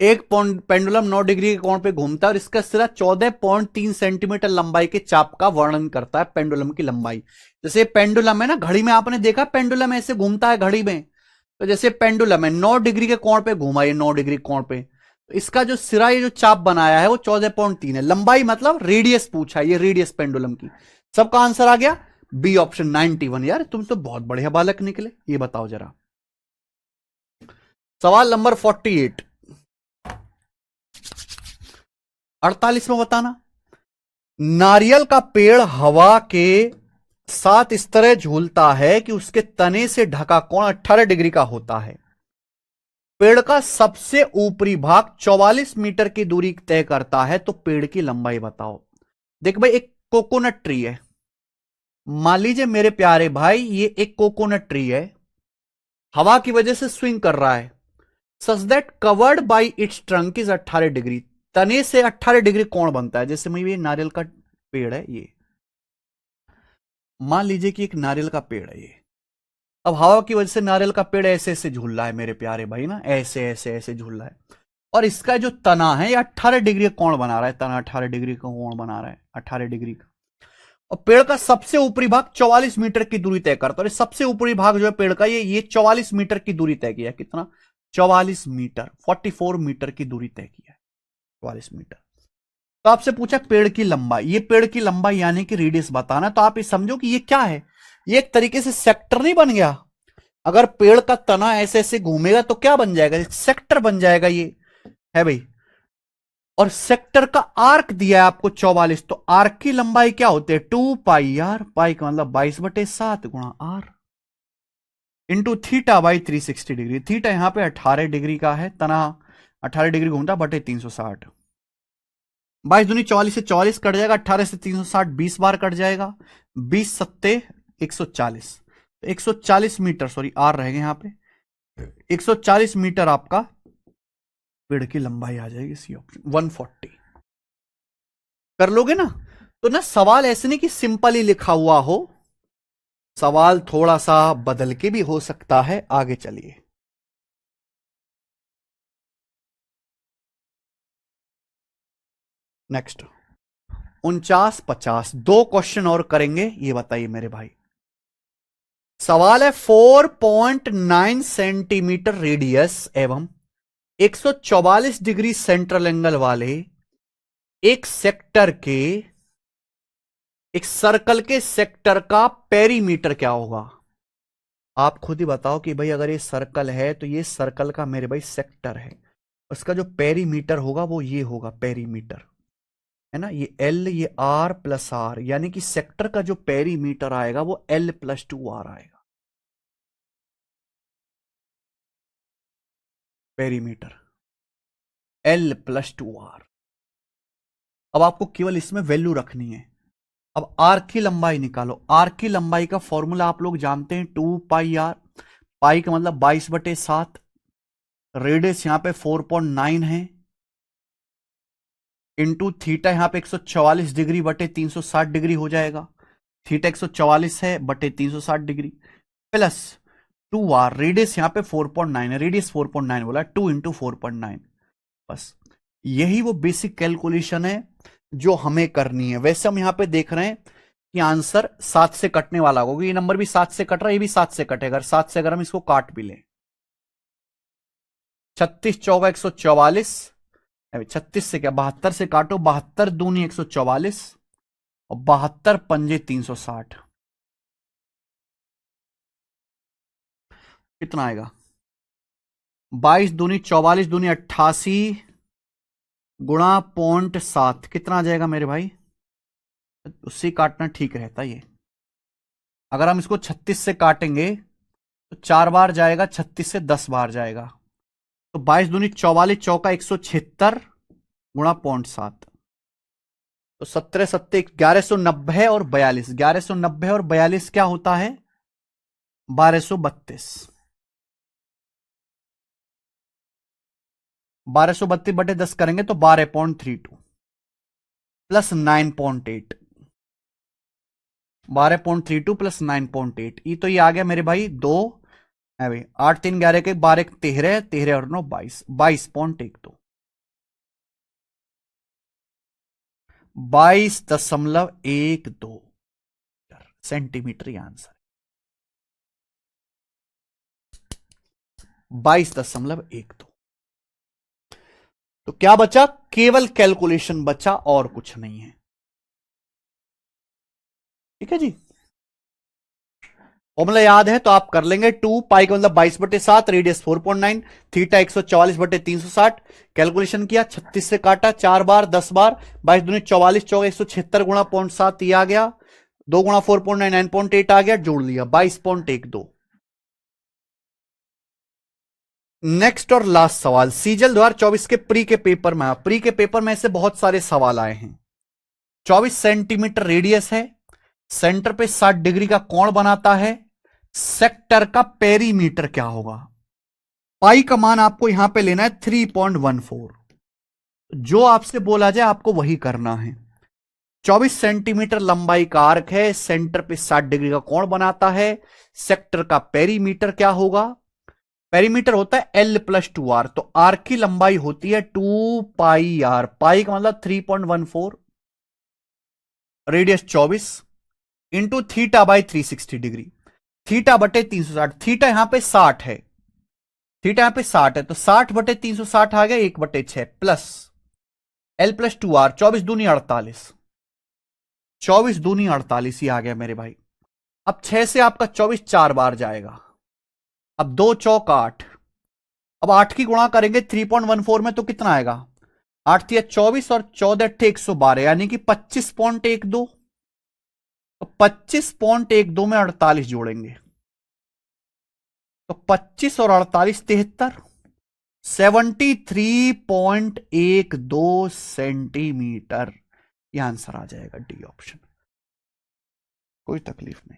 एक पेंडुलम 9 डिग्री के कोण पे घूमता है और इसका सिरा 14.3 सेंटीमीटर लंबाई के चाप का वर्णन करता है पेंडुलम की लंबाई। जैसे पेंडुलम है ना, घड़ी में आपने देखा पेंडुलम ऐसे घूमता है घड़ी में, तो जैसे पेंडुलम है 9 डिग्री के कोण पे घूमा, ये 9 डिग्री कोण पे, तो इसका जो सिरा ये जो चाप बनाया है वो 14.3 है। लंबाई मतलब रेडियस पूछा है, ये रेडियस पेंडुलम की। सबका आंसर आ गया बी ऑप्शन 91। यार तुम तो बहुत बढ़िया बालक निकले। ये बताओ जरा सवाल नंबर 48, 48 में बताना। नारियल का पेड़ हवा के साथ इस तरह झूलता है कि उसके तने से ढका कोण 18 डिग्री का होता है। पेड़ का सबसे ऊपरी भाग 44 मीटर की दूरी तय करता है, तो पेड़ की लंबाई बताओ। देख भाई, एक कोकोनट ट्री है, मान लीजिए मेरे प्यारे भाई ये एक कोकोनट ट्री है, हवा की वजह से स्विंग कर रहा है, such that covered by its trunk is 18 degree, तने से 18 डिग्री कोण बनता है। जैसे मैं ये नारियल का पेड़ है, ये मान लीजिए कि एक नारियल का पेड़ है ये, अब हवा की वजह से नारियल का पेड़ ऐसे ऐसे झूल रहा है मेरे प्यारे भाई ना, ऐसे ऐसे ऐसे झूल रहा है, और इसका जो तना है ये 18 डिग्री का कोण बना रहा है, तना 18 डिग्री का कोण बना रहा है, 18 डिग्री का। और पेड़ का सबसे ऊपरी भाग 44 मीटर की दूरी तय करता है, और सबसे ऊपरी भाग जो है पेड़ का ये 44 मीटर की दूरी तय किया। कितना? 44 मीटर, 44 मीटर की दूरी तय किया, 44 मीटर। तो आपसे पूछा पेड़ की लंबाई, ये पेड़ की लंबाई यानी कि रेडियस बताना, तो आप ये समझो कि ये क्या है, ये एक तरीके से सेक्टर नहीं बन गया? अगर पेड़ का तना ऐसे ऐसे घूमेगा तो क्या बन जाएगा? सेक्टर बन जाएगा, ये है भाई। और सेक्टर का आर्क दिया है आपको 44, तो आर्क की लंबाई क्या होती है? 2 पाई यार, पाई का मतलब 22/7 गुणा R into theta by 360 degree. Theta यहां पे 18 डिग्री का है, तना 18 डिग्री घूमता बटे 360, 22 दूनी 44 से 44 कट जाएगा, 18 से 360 20 बार कट जाएगा, 20 सत्ते 140, 140 मीटर, सॉरी आर रहेगा यहां पे, 140 मीटर आपका पेड़ की लंबाई आ जाएगी। सी ऑप्शन 140 कर लोगे ना? तो ना सवाल ऐसे नहीं कि सिंपल ही लिखा हुआ हो, सवाल थोड़ा सा बदल के भी हो सकता है। आगे चलिए, नेक्स्ट 49-50, 2 क्वेश्चन और करेंगे। ये बताइए मेरे भाई, सवाल है 4.9 सेंटीमीटर रेडियस एवं 144 डिग्री सेंट्रल एंगल वाले एक सेक्टर के, एक सर्कल के सेक्टर का पेरीमीटर क्या होगा? आप खुद ही बताओ कि भाई अगर ये सर्कल है तो ये सर्कल का मेरे भाई सेक्टर है, उसका जो पेरीमीटर होगा वो ये होगा, पेरीमीटर है ना, ये एल, ये आर प्लस आर, यानी कि सेक्टर का जो पेरीमीटर आएगा वो एल प्लस 2 आर आएगा। Perimeter L plus 2 R. अब आपको केवल इसमें वैल्यू रखनी है। अब आर की लंबाई निकालो। आर की लंबाई का फॉर्मूला आप लोग जानते हैं, 2 पाई आर, पाई का मतलब 22/7, रेडियस यहां पे 4.9 है, इंटू थीटा यहां पे 144 डिग्री बटे 360 डिग्री हो जाएगा, थीटा 144 है बटे 360 डिग्री, प्लस 2 आर, रेडियस यहां पे 4.9 है, रेडियस 4.9 बोला, 2 इंटू 4.9। बस यही वो बेसिक कैलकुलेशन है जो हमें करनी है। वैसे हम यहां पे देख रहे हैं कि आंसर 7 से कटने वाला होगा, ये नंबर भी 7 से कट रहा है, ये भी 7 से कटेगा। 7 से अगर हम इसको काट भी लें, 36 चौका 144, 36 से क्या 72 से काटो, 72 दूनी 144 और 72 पंजे 360, कितना आएगा? 22 दूनी 44 दूनी 88 गुणा 0.7, कितना आ जाएगा मेरे भाई? उससे काटना ठीक रहता ये। अगर हम इसको 36 से काटेंगे तो 4 बार जाएगा, 36 से 10 बार जाएगा, तो 22 दूनी 44 चौका 176 गुणा 0.7, तो 17 सत्ते 1190 और 42, 1190 और 42 क्या होता है? 1232, 1232 बटे 10 करेंगे तो 12.32 प्लस 9.8, 12.32 प्लस 9.8, ये तो ये आ गया मेरे भाई 2 है भाई, 8 3 11 के 12 13 13 और 9 22, 22.12। 22.12 सेंटीमीटर ये आंसर। 22.12। तो क्या बचा? केवल कैलकुलेशन बचा और कुछ नहीं है। ठीक है जी, फॉर्मूला याद है तो आप कर लेंगे। 2 पाई का मतलब 22/7, रेडियस 4.9, थीटा 144/360। कैलकुलेशन किया, 36 से काटा 4 बार 10 बार, 22 दूनी 44, 176 गुणा 0.7 ये आ गया, 2 गुणा 4.9 9.8 आ गया, जोड़ लिया 22.12। नेक्स्ट और लास्ट सवाल सीजल 2024 के प्री के पेपर में। प्री के पेपर में से बहुत सारे सवाल आए हैं। 24 सेंटीमीटर रेडियस है, सेंटर पे 60 डिग्री का कोण बनाता है, सेक्टर का पेरीमीटर क्या होगा? पाई का मान आपको यहां पे लेना है 3.14। जो आपसे बोला जाए आपको वही करना है। 24 सेंटीमीटर लंबाई का आर्क है, सेंटर पे 60 डिग्री का कोण बनाता है, सेक्टर का पेरीमीटर क्या होगा? पेरीमीटर होता है L+2R, तो आर्क की लंबाई होती है 2πr। पाई का मतलब 3.14, radius 24 into theta by 360 degree, theta बटे 360। थीटा यहां पे 60 है, थीटा यहां पे 60 है, तो 60 बटे 360 आ गया 1/6 प्लस L+2R। 24 दूनी 48, 24 दूनी 48 ही आ गया मेरे भाई। अब 6 से आपका 24 4 बार जाएगा, अब 2 चौक 8, अब 8 की गुणा करेंगे 3.14 में तो कितना आएगा? 8 तिया 24 और 14 अट्ठे 112, यानी कि 25.12। तो 25.12 में 48 जोड़ेंगे तो 25 और 48 73, 73.12 सेंटीमीटर। यह आंसर आ जाएगा डी ऑप्शन, कोई तकलीफ नहीं।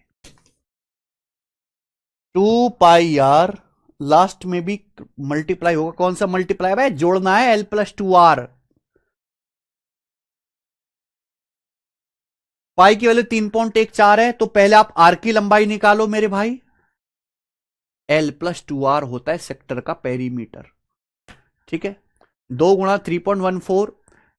2πr लास्ट में भी मल्टीप्लाई होगा। कौन सा मल्टीप्लाई भाई? जोड़ना है L+2R। पाई की वैल्यू 3.14 है, तो पहले आप आर की लंबाई निकालो मेरे भाई। L+2R होता है सेक्टर का पेरीमीटर। ठीक है, 2 गुणा 3.14,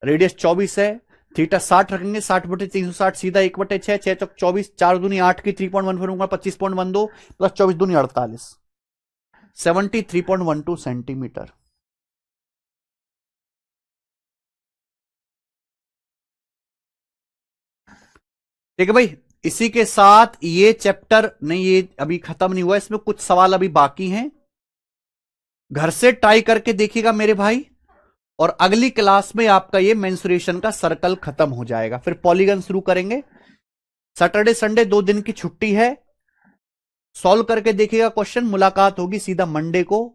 रेडियस 24 है, थीटा 60 रखेंगे, 60/360 सीधा 1/6, 6 चौक 24, 4 दूनी 8 की 3.14 25.12 प्लस 24 दूनी 48, 73.12 सेंटीमीटर। ठीक है भाई, इसी के साथ ये चैप्टर नहीं, ये अभी खत्म नहीं हुआ, इसमें कुछ सवाल अभी बाकी हैं। घर से ट्राई करके देखिएगा मेरे भाई, और अगली क्लास में आपका ये मेंसुरेशन का सर्कल खत्म हो जाएगा, फिर पॉलीगन शुरू करेंगे। सैटरडे संडे 2 दिन की छुट्टी है। सॉल्व करके देखिएगा क्वेश्चन, मुलाकात होगी सीधा मंडे को।